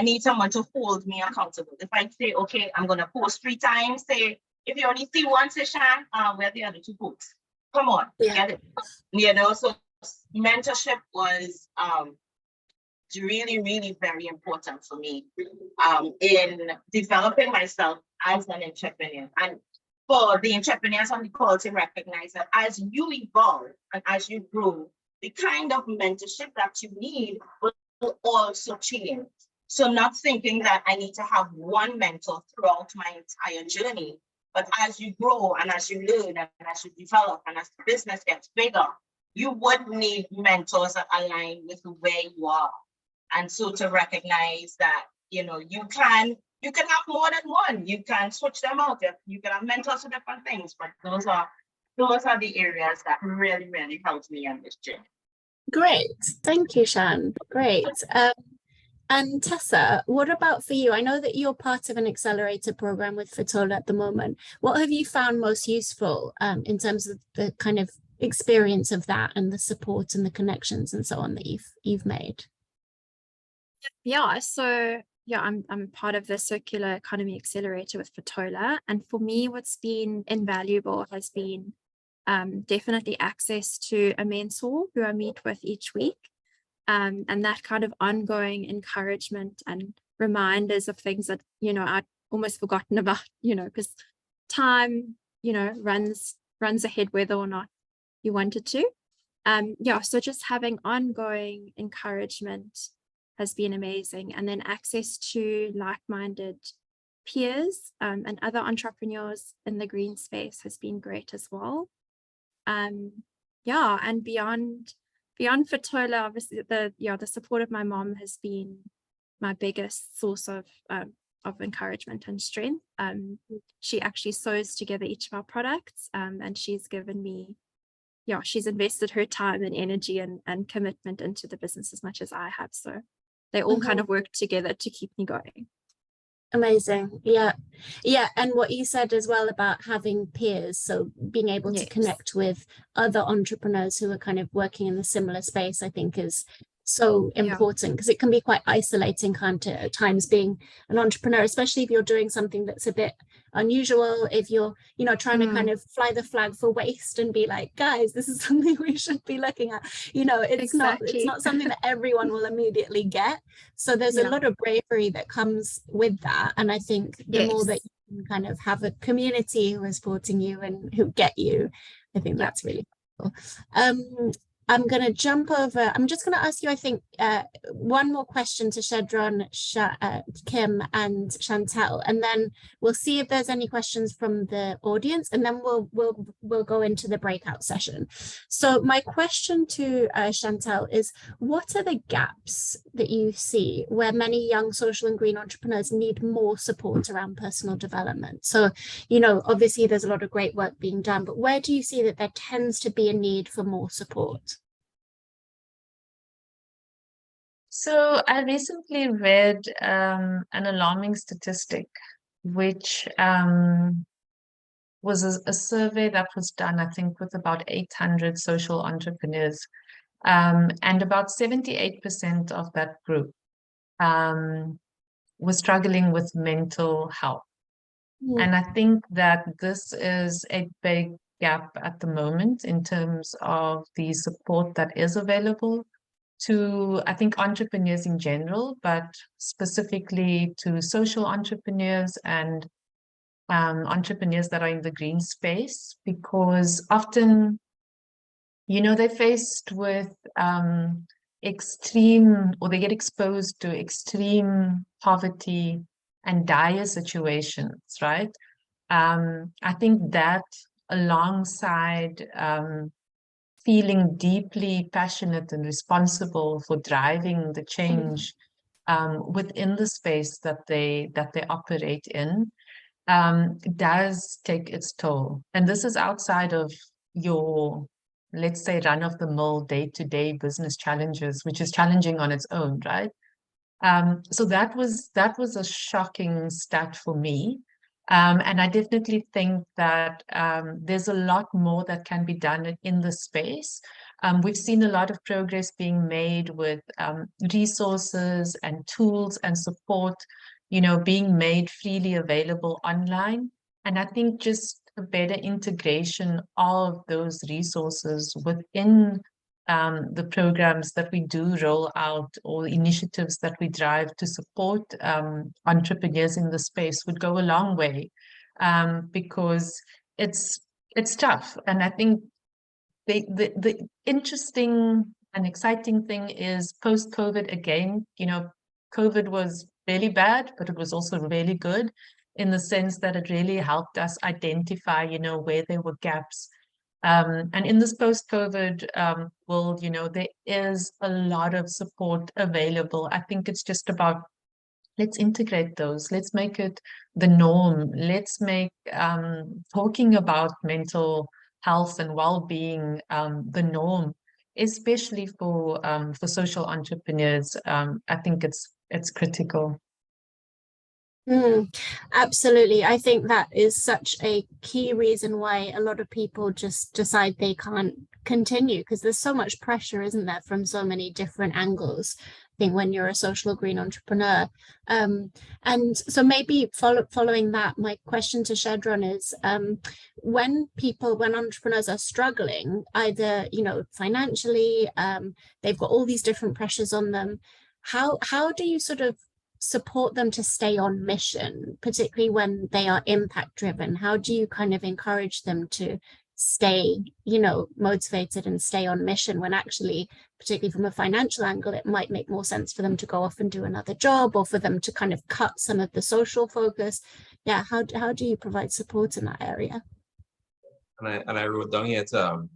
need someone to hold me accountable. If I say, okay, I'm going to post 3 times, say, if you only see one session, where are the other 2 posts? Come on, get it. So mentorship was really, really very important for me in developing myself as an entrepreneur. And for the entrepreneurs on the call to recognize that as you evolve and as you grow, the kind of mentorship that you need will also change. So not thinking that I need to have one mentor throughout my entire journey, but as you grow and as you learn and as you develop and as the business gets bigger, you would need mentors that align with where you are. And so to recognize that, you can have more than one. You can switch them out. You can have mentors for different things, but those are the areas that really, really helped me on this journey. Great. Thank you, Shan. Great. And Tessa, what about for you? I know that you're part of an accelerator program with Fatola at the moment. What have you found most useful in terms of the kind of experience of that and the support and the connections and so on that you've made? Yeah, so I'm part of the Circular Economy Accelerator with Fatola, and for me, what's been invaluable has been definitely access to a mentor who I meet with each week, and that kind of ongoing encouragement and reminders of things that I'd almost forgotten about, because time runs ahead whether or not you wanted to. Yeah, so just having ongoing encouragement has been amazing, and then access to like-minded peers and other entrepreneurs in the green space has been great as well. Yeah, and beyond Fatola, obviously the support of my mom has been my biggest source of encouragement and strength. She actually sews together each of our products, and she's given me, she's invested her time and energy and commitment into the business as much as I have. So they all kind of work together to keep me going. Amazing. Yeah. And what you said as well about having peers, so being able to connect with other entrepreneurs who are kind of working in a similar space, I think is so important, because it can be quite isolating, can't it, at times, being an entrepreneur, especially if you're doing something that's a bit unusual, if you're, trying to kind of fly the flag for waste and be like, guys, this is something we should be looking at. It's not something that everyone will immediately get. So there's a lot of bravery that comes with that. And I think the more that you can kind of have a community who are supporting you and who get you, I think that's really cool. I'm going to jump over. I'm just going to ask you, I think, one more question to Shedron, Kim, and Chantel, and then we'll see if there's any questions from the audience, and then we'll go into the breakout session. So my question to Chantel is, what are the gaps that you see where many young social and green entrepreneurs need more support around personal development? So, obviously there's a lot of great work being done, but where do you see that there tends to be a need for more support? So I recently read an alarming statistic, which was a survey that was done, I think, with about 800 social entrepreneurs, and about 78% of that group was struggling with mental health. And I think that this is a big gap at the moment in terms of the support that is available to, I think, entrepreneurs in general, but specifically to social entrepreneurs and entrepreneurs that are in the green space, because often, they're faced with extreme, or they get exposed to extreme poverty and dire situations, right? I think that alongside feeling deeply passionate and responsible for driving the change within the space that they operate in, does take its toll. And this is outside of your, let's say, run-of-the-mill day-to-day business challenges, which is challenging on its own, right? So that was a shocking stat for me. And I definitely think that there's a lot more that can be done in the space. We've seen a lot of progress being made with resources and tools and support, being made freely available online. And I think just a better integration of those resources within the programs that we do roll out, or initiatives that we drive to support entrepreneurs in the space would go a long way, because it's tough. And I think the interesting and exciting thing is post-COVID again, COVID was really bad, but it was also really good in the sense that it really helped us identify, where there were gaps. And in this post-COVID world, there is a lot of support available. I think it's just about, let's integrate those. Let's make it the norm. Let's make talking about mental health and well-being the norm, especially for social entrepreneurs. I think it's critical. Absolutely. I think that is such a key reason why a lot of people just decide they can't continue, because there's so much pressure, isn't there, from so many different angles, I think, when you're a social green entrepreneur. And so maybe following that, my question to Shedron is, when entrepreneurs are struggling, either, financially, they've got all these different pressures on them, how do you sort of support them to stay on mission, particularly when they are impact driven? How do you kind of encourage them to stay, you know, motivated and stay on mission, when actually, particularly from a financial angle, it might make more sense for them to go off and do another job, or for them to kind of cut some of the social focus. Yeah, how do you provide support in that area? And I wrote down here to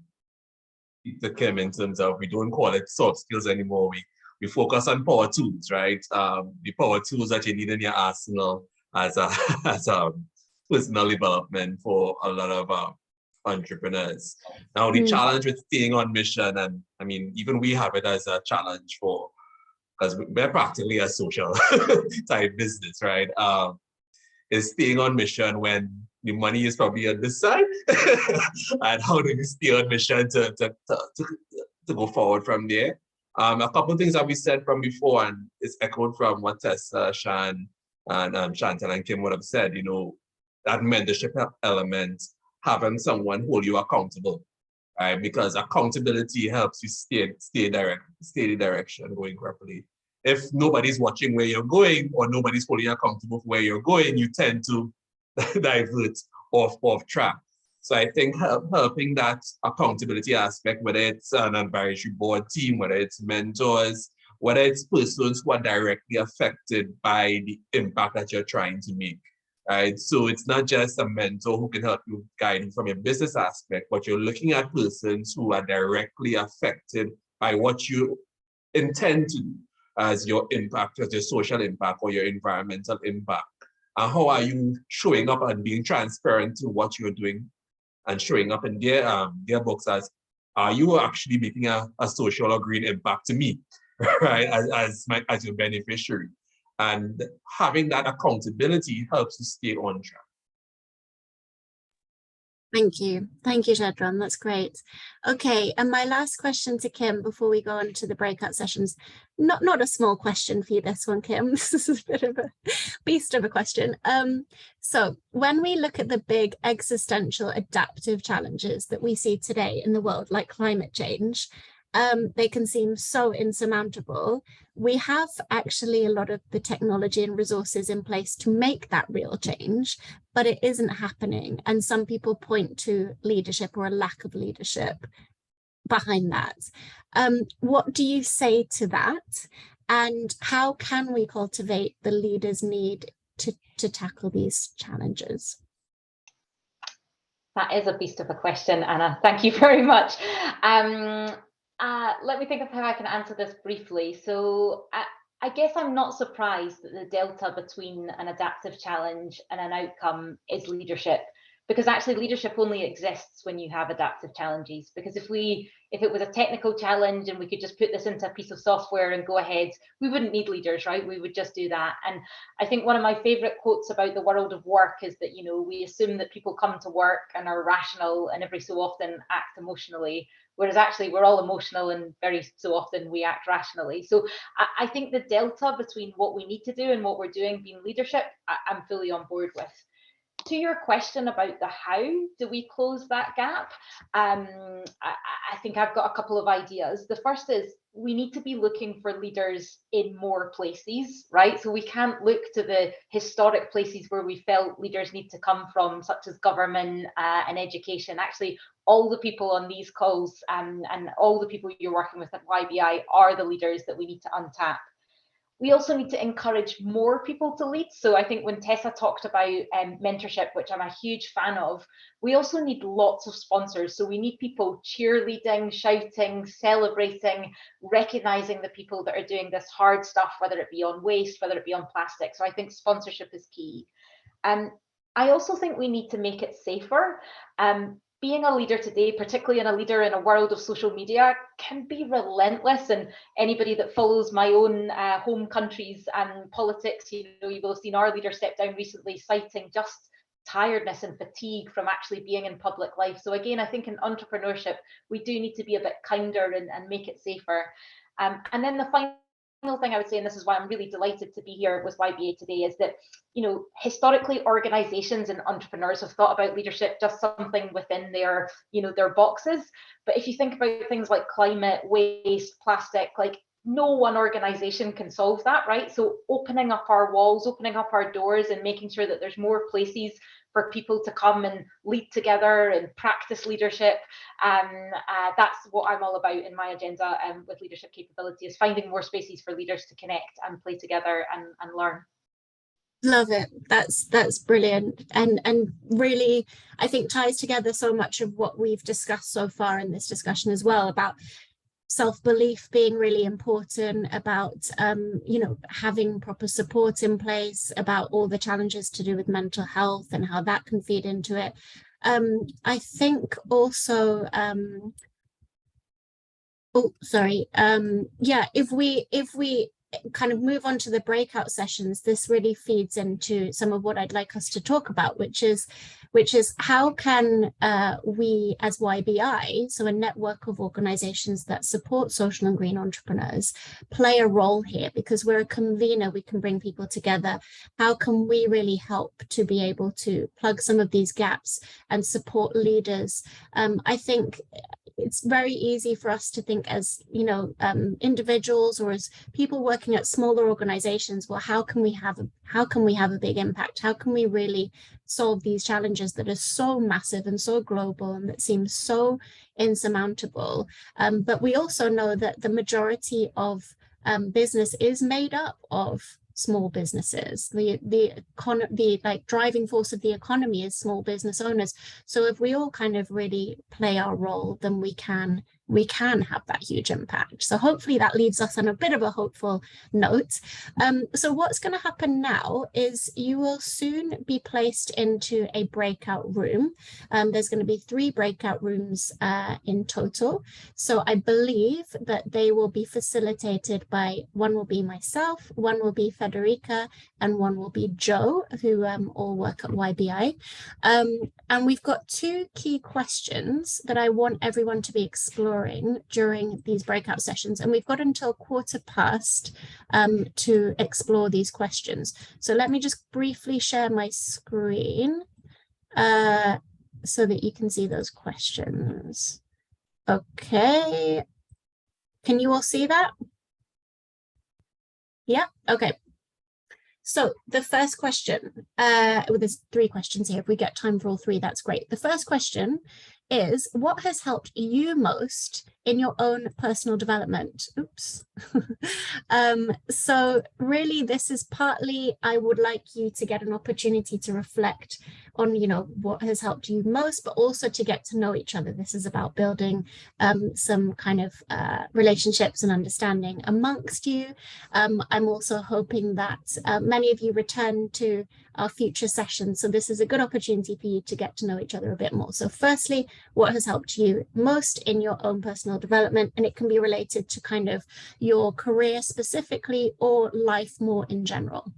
Kim, in terms of, we don't call it soft skills anymore. We focus on power tools, right? The power tools that you need in your arsenal as a as personal development for a lot of entrepreneurs. Now, the challenge with staying on mission, and I mean, even we have it as a challenge because we're practically a social type business, right? Is staying on mission when the money is probably on this side. And how do you stay on mission to go forward from there? A couple of things that we said from before, and it's echoed from what Tessa, Shan, and Chantal and Kim would have said, you know, that mentorship element, having someone hold you accountable, right? Because accountability helps you stay the direction going properly. If nobody's watching where you're going, or nobody's holding you accountable for where you're going, you tend to divert off track. So I think helping that accountability aspect, whether it's an advisory board team, whether it's mentors, whether it's persons who are directly affected by the impact that you're trying to make, right? So it's not just a mentor who can help you guide you from a business aspect, but you're looking at persons who are directly affected by what you intend to do as your impact, as your social impact or your environmental impact. And how are you showing up and being transparent to what you're doing, and showing up in their books as, are you actually making a social or green impact to me, right, as your beneficiary? And having that accountability helps you stay on track. Thank you, Shedron. That's great. Okay, and my last question to Kim before we go on to the breakout sessions. Not a small question for you, this one, Kim. This is a bit of a beast of a question. So when we look at the big existential adaptive challenges that we see today in the world, like climate change, they can seem so insurmountable. We have actually a lot of the technology and resources in place to make that real change, but it isn't happening. And some people point to leadership or a lack of leadership behind that. What do you say to that? And how can we cultivate the leaders' need to tackle these challenges? That is a beast of a question, Anna. Thank you very much. Let me think of how I can answer this briefly. So I guess I'm not surprised that the delta between an adaptive challenge and an outcome is leadership, because actually leadership only exists when you have adaptive challenges. Because if it was a technical challenge and we could just put this into a piece of software and go ahead, we wouldn't need leaders, right? We would just do that. And I think one of my favorite quotes about the world of work is that, you know, we assume that people come to work and are rational and every so often act emotionally, whereas actually we're all emotional and very so often we act rationally. So I think the delta between what we need to do and what we're doing being leadership, I'm fully on board with. To your question about the how do we close that gap, I think I've got a couple of ideas. The first is we need to be looking for leaders in more places, right? So we can't look to the historic places where we felt leaders need to come from, such as government and education. Actually, all the people on these calls and all the people you're working with at YBI are the leaders that we need to untap. We also need to encourage more people to lead. So I think when Tessa talked about mentorship, which I'm a huge fan of, we also need lots of sponsors. So we need people cheerleading, shouting, celebrating, recognizing the people that are doing this hard stuff, whether it be on waste, whether it be on plastic. So I think sponsorship is key. I also think we need to make it safer. Being a leader today, particularly a leader in a world of social media, can be relentless. And anybody that follows my own home countries and politics, you know, you will have seen our leader step down recently, citing just tiredness and fatigue from actually being in public life. So again, I think in entrepreneurship, we do need to be a bit kinder and make it safer. And then the final thing I would say, and this is why I'm really delighted to be here with YBA today, is that, you know, historically organizations and entrepreneurs have thought about leadership just something within their, you know, their boxes. But if you think about things like climate, waste, plastic, like no one organization can solve that, right? So opening up our walls, opening up our doors, and making sure that there's more places for people to come and lead together and practice leadership. That's what I'm all about in my agenda with leadership capability, is finding more spaces for leaders to connect and play together and learn. Love it. That's brilliant, and really, I think ties together so much of what we've discussed so far in this discussion as well, about self-belief being really important, about you know, having proper support in place, about all the challenges to do with mental health and how that can feed into it. I think also yeah, if we kind of move on to the breakout sessions, this really feeds into some of what I'd like us to talk about, which is how can we as YBI, so a network of organizations that support social and green entrepreneurs, play a role here? Because we're a convener, we can bring people together. How can we really help to be able to plug some of these gaps and support leaders? I think it's very easy for us to think, as, you know, individuals or as people working at smaller organizations, well, how can we have a big impact? How can we really solve these challenges that are so massive and so global and that seem so insurmountable? But we also know that the majority of business is made up of small businesses. The like driving force of the economy is small business owners. So if we all kind of really play our role, then we can have that huge impact. So hopefully that leaves us on a bit of a hopeful note. So what's going to happen now is you will soon be placed into a breakout room. There's going to be 3 breakout rooms in total. So I believe that they will be facilitated by, one will be myself, one will be Federica, and one will be Joe, who all work at YBI. And we've got 2 key questions that I want everyone to be exploring during these breakout sessions. And we've got until 1:15 to explore these questions. So let me just briefly share my screen so that you can see those questions. Okay. Can you all see that? Yeah, okay. So the first question, well, there's 3 questions here. If we get time for all 3, that's great. The first question is, what has helped you most in your own personal development? Oops. So really, this is partly, I would like you to get an opportunity to reflect on, you know, what has helped you most, but also to get to know each other. This is about building some kind of relationships and understanding amongst you. I'm also hoping that many of you return to our future sessions. So this is a good opportunity for you to get to know each other a bit more. So firstly, what has helped you most in your own personal development? And it can be related to kind of your career specifically or life more in general.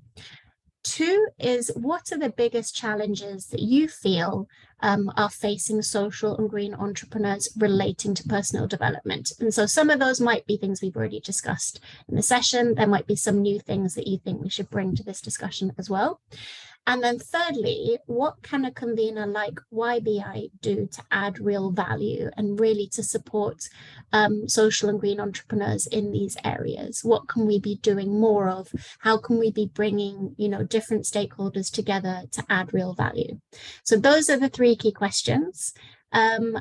2 is, what are the biggest challenges that you feel are facing social and green entrepreneurs relating to personal development? And so some of those might be things we've already discussed in the session. There might be some new things that you think we should bring to this discussion as well. And then thirdly, what can a convener like YBI do to add real value and really to support social and green entrepreneurs in these areas? What can we be doing more of? How can we be bringing, you know, different stakeholders together to add real value? So those are the 3 key questions.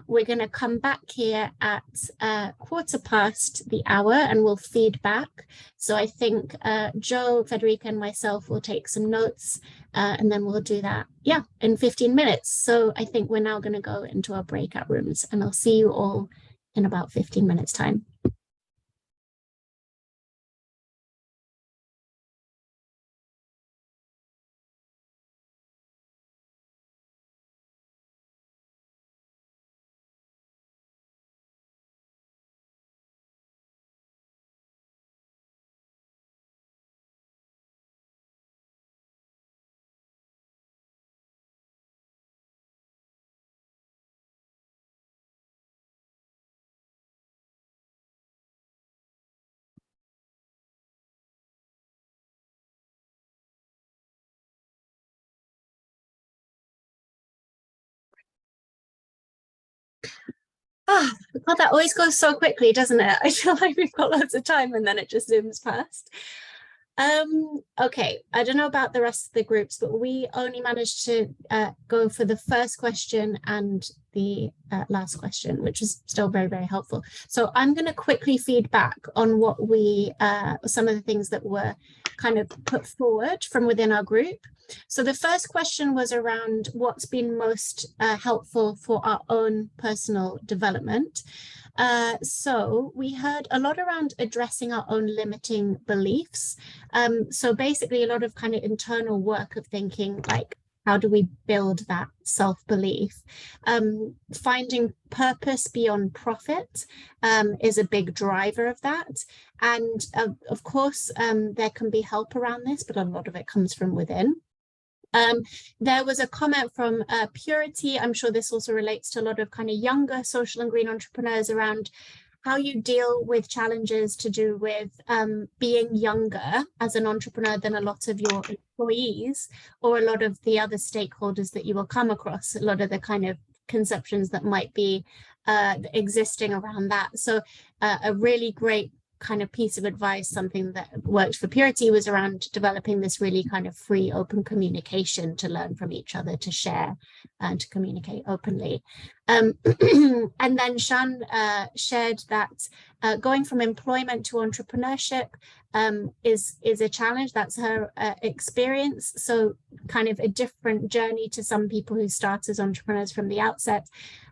We're going to come back here at 1:15 and we'll feed back. So I think Joe, Federica, and myself will take some notes and then we'll do that, yeah, in 15 minutes. So I think we're now going to go into our breakout rooms, and I'll see you all in about 15 minutes time. Oh, God, that always goes so quickly, doesn't it? I feel like we've got loads of time and then it just zooms past. Okay, I don't know about the rest of the groups, but we only managed to go for the first question and the last question, which was still very, very helpful. So I'm going to quickly feed back on what we, some of the things that were kind of put forward from within our group. So the first question was around what's been most helpful for our own personal development. So we heard a lot around addressing our own limiting beliefs. So basically a lot of kind of internal work of thinking, like, how do we build that self-belief? Finding purpose beyond profit is a big driver of that. And of course, there can be help around this, but a lot of it comes from within. There was a comment from Purity. I'm sure this also relates to a lot of kind of younger social and green entrepreneurs around how you deal with challenges to do with being younger as an entrepreneur than a lot of your employees or a lot of the other stakeholders that you will come across, a lot of the kind of conceptions that might be existing around that. So a really great kind of piece of advice, something that worked for Purity, was around developing this really kind of free, open communication to learn from each other, to share and to communicate openly. And then Shan shared that going from employment to entrepreneurship is a challenge. That's her experience. So kind of a different journey to some people who start as entrepreneurs from the outset.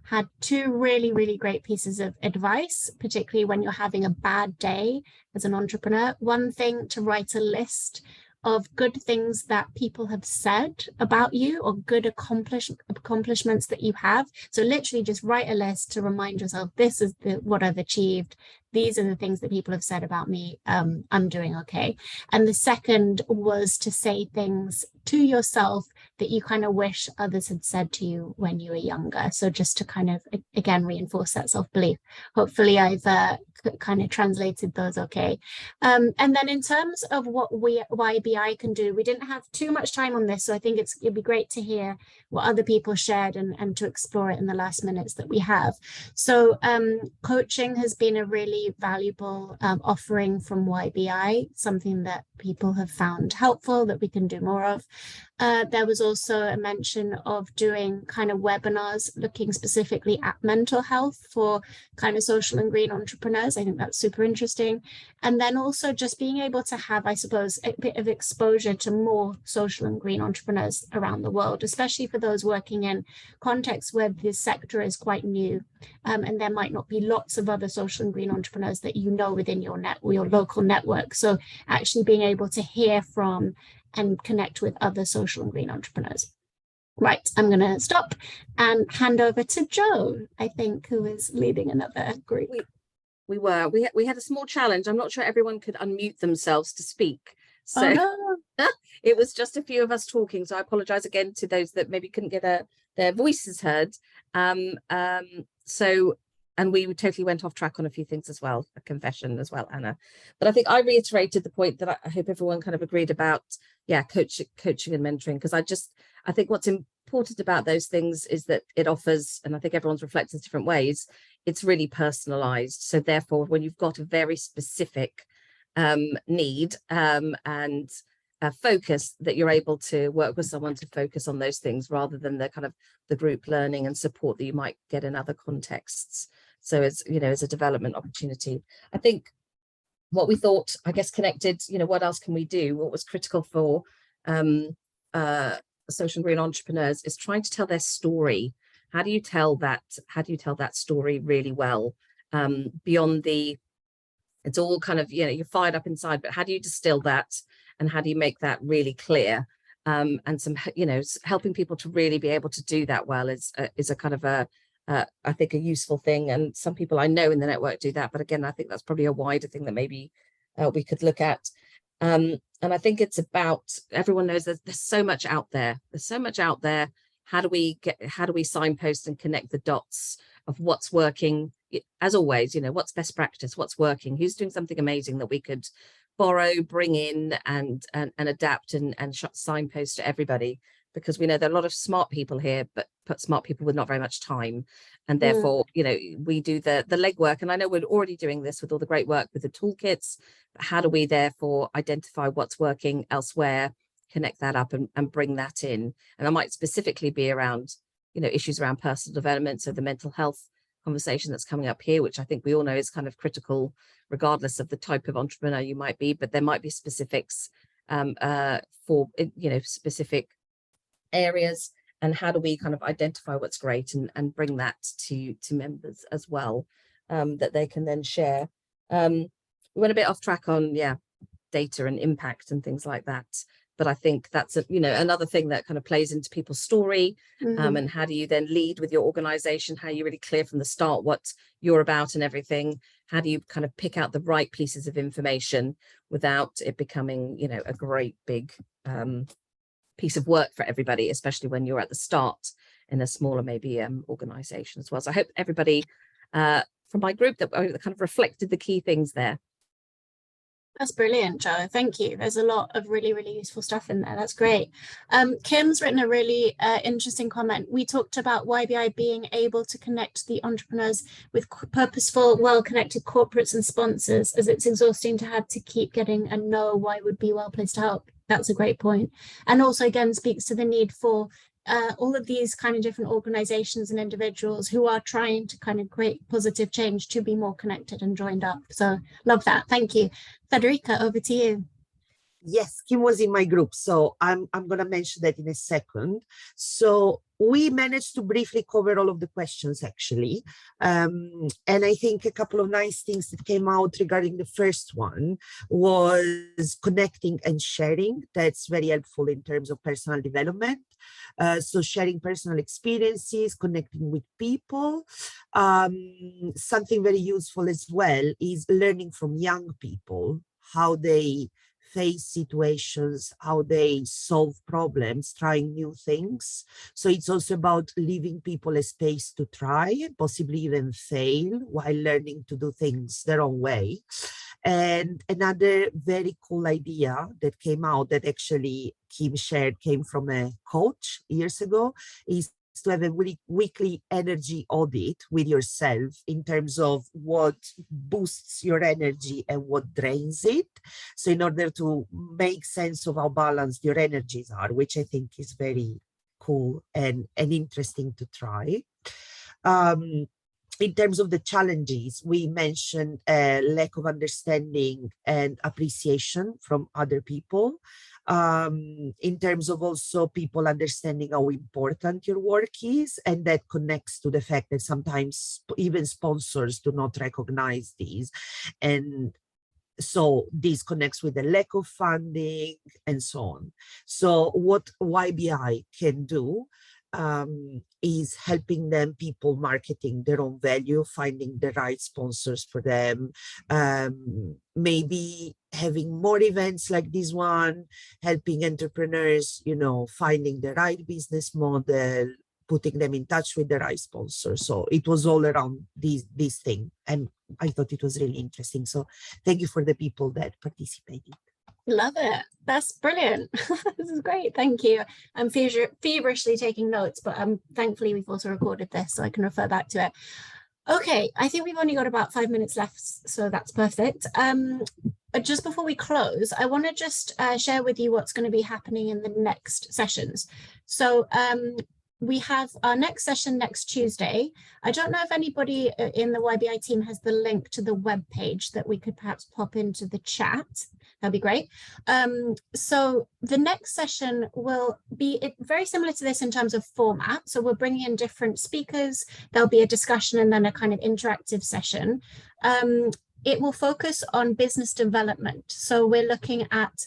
Had two really, really great pieces of advice, particularly when you're having a bad day as an entrepreneur. One thing, to write a list of good things that people have said about you or good accomplishments that you have. So literally just write a list to remind yourself, this is what I've achieved. These are the things that people have said about me. I'm doing okay. And the second was to say things to yourself that you kind of wish others had said to you when you were younger. So just to kind of, again, reinforce that self-belief. Hopefully I've kind of translated those okay. And then in terms of what YBI can do, we didn't have too much time on this, so I think it'd be great to hear what other people shared and to explore it in the last minutes that we have. So coaching has been a really valuable offering from YBI, something that people have found helpful that we can do more of. There was also a mention of doing kind of webinars looking specifically at mental health for kind of social and green entrepreneurs. I think that's super interesting. And then also just being able to have, I suppose, a bit of exposure to more social and green entrepreneurs around the world, especially for those working in contexts where this sector is quite new. And there might not be lots of other social and green entrepreneurs that you know within your local network. So actually being able to hear from and connect with other social and green entrepreneurs. Right, I'm going to stop and hand over to Jo, I think, who is leading another group. We had a small challenge. I'm not sure everyone could unmute themselves to speak. So Oh, no. it was just a few of us talking. So I apologize again to those that maybe couldn't get their voices heard. And we totally went off track on a few things as well, a confession as well, Anna. But I think I reiterated the point that I hope everyone kind of agreed about, coaching and mentoring, because I think what's important about those things is that it offers, and I think everyone's reflected in different ways, it's really personalized. So therefore, when you've got a very specific need and focus, that you're able to work with someone to focus on those things rather than the kind of the group learning and support that you might get in other contexts. So it's, as a development opportunity. I think what we thought, I guess, connected, what else can we do? What was critical for social and green entrepreneurs is trying to tell their story. How do you tell that story really well? Beyond it's all kind of, you're fired up inside, but how do you distill that? And how do you make that really clear? And some, helping people to really be able to do that well is a kind of I think a useful thing. And some people I know in the network do that. But again, I think that's probably a wider thing that maybe we could look at. And I think it's about, everyone knows there's so much out there. There's so much out there. How do we signpost and connect the dots of what's working? As always, what's best practice, what's working, who's doing something amazing that we could borrow, bring in and adapt and signpost to everybody, because we know there are a lot of smart people here, but smart people with not very much time, and therefore we do the legwork. And I know we're already doing this with all the great work with the toolkits, but how do we therefore identify what's working elsewhere, connect that up and bring that in? And that might specifically be around issues around personal development, so the mental health conversation that's coming up here, which I think we all know is kind of critical regardless of the type of entrepreneur you might be, but there might be specifics for specific areas. And how do we kind of identify what's great and bring that to members as well, that they can then share. We went a bit off track on data and impact and things like that, but I think that's another thing that kind of plays into people's story. And how do you then lead with your organization? How are you really clear from the start what you're about and everything? How do you kind of pick out the right pieces of information without it becoming a great big piece of work for everybody, especially when you're at the start in a smaller maybe organization as well. So I hope everybody from my group that kind of reflected the key things there. That's brilliant, Jo. Thank you. There's a lot of really, really useful stuff in there. That's great. Kim's written a really interesting comment. We talked about YBI being able to connect the entrepreneurs with purposeful, well-connected corporates and sponsors, as it's exhausting to have to keep getting a no. Why would be well placed to help? That's a great point. And also, again, speaks to the need for all of these kind of different organizations and individuals who are trying to kind of create positive change to be more connected and joined up. So love that. Thank you. Federica, over to you. Yes, Kim was in my group, so I'm going to mention that in a second. So we managed to briefly cover all of the questions, actually. And I think a couple of nice things that came out regarding the first one was connecting and sharing. That's very helpful in terms of personal development. So sharing personal experiences, connecting with people. Something very useful as well is learning from young people, how they face situations, how they solve problems, trying new things. So it's also about leaving people a space to try and possibly even fail while learning to do things their own way. And another very cool idea that came out that actually Kim shared came from a coach years ago is to have a weekly energy audit with yourself in terms of what boosts your energy and what drains it. So in order to make sense of how balanced your energies are, which I think is very cool and interesting to try. In terms of the challenges, we mentioned a lack of understanding and appreciation from other people. In terms of also people understanding how important your work is, and that connects to the fact that sometimes even sponsors do not recognize these. And so this connects with the lack of funding and so on. So what YBI can do is helping them, people marketing their own value, finding the right sponsors for them, maybe having more events like this one, helping entrepreneurs, finding the right business model, putting them in touch with the right sponsor. So it was all around this thing. And I thought it was really interesting. So thank you for the people that participated. Love it. That's brilliant. This is great. Thank you. I'm feverishly taking notes, but thankfully we've also recorded this so I can refer back to it. Okay, I think we've only got about 5 minutes left, so that's perfect. Just before we close, I want to just share with you what's going to be happening in the next sessions. So we have our next session next Tuesday. I don't know if anybody in the YBI team has the link to the web page that we could perhaps pop into the chat. That'd be great. So the next session will be very similar to this in terms of format. So we're bringing in different speakers. There'll be a discussion and then a kind of interactive session. It will focus on business development. So we're looking at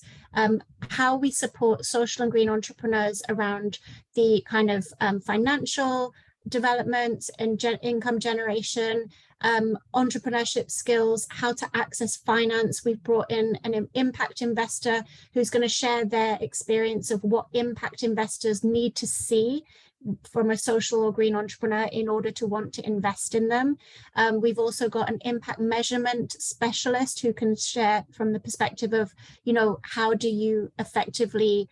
how we support social and green entrepreneurs around the kind of financial development and income generation, entrepreneurship skills, how to access finance. We've brought in an impact investor who's going to share their experience of what impact investors need to see from a social or green entrepreneur in order to want to invest in them. We've also got an impact measurement specialist who can share from the perspective of, how do you effectively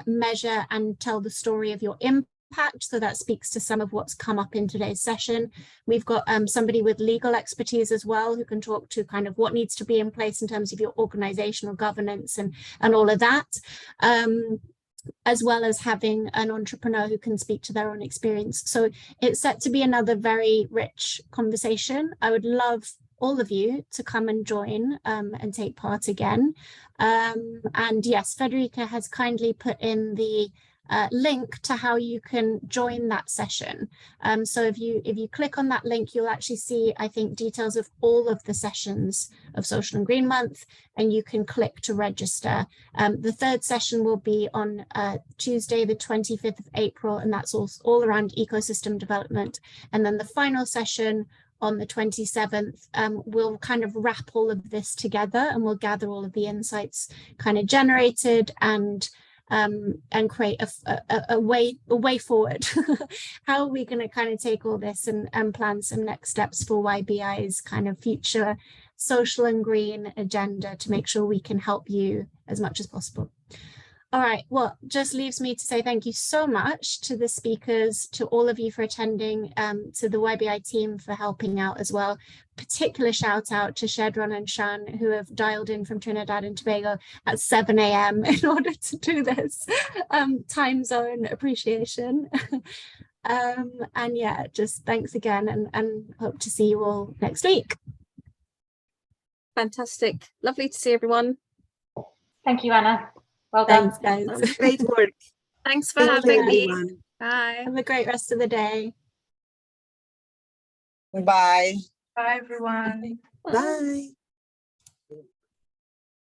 measure and tell the story of your impact impact. So that speaks to some of what's come up in today's session. We've got somebody with legal expertise as well, who can talk to kind of what needs to be in place in terms of your organizational governance and all of that. As well as having an entrepreneur who can speak to their own experience. So it's set to be another very rich conversation. I would love all of you to come and join and take part again. And yes, Federica has kindly put in the link to how you can join that session. So if you click on that link, you'll actually see, I think, details of all of the sessions of Social and Green Month, and you can click to register. The third session will be on Tuesday, the 25th of April, and that's all around ecosystem development. And then the final session on the 27th, we'll kind of wrap all of this together, and we'll gather all of the insights kind of generated and create a way forward. How are we going to kind of take all this and plan some next steps for YBI's kind of future social and green agenda to make sure we can help you as much as possible. All right, well, just leaves me to say thank you so much to the speakers, to all of you for attending, to the YBI team for helping out as well. Particular shout out to Shedron and Shan, who have dialed in from Trinidad and Tobago at 7 a.m. in order to do this time zone appreciation. And yeah, just thanks again, and hope to see you all next week. Fantastic. Lovely to see everyone. Thank you, Anna. Well done. Thanks, guys. Great work. Thanks for Thank you, having me. everyone. Bye. Have a great rest of the day. Bye. Bye, everyone. Bye.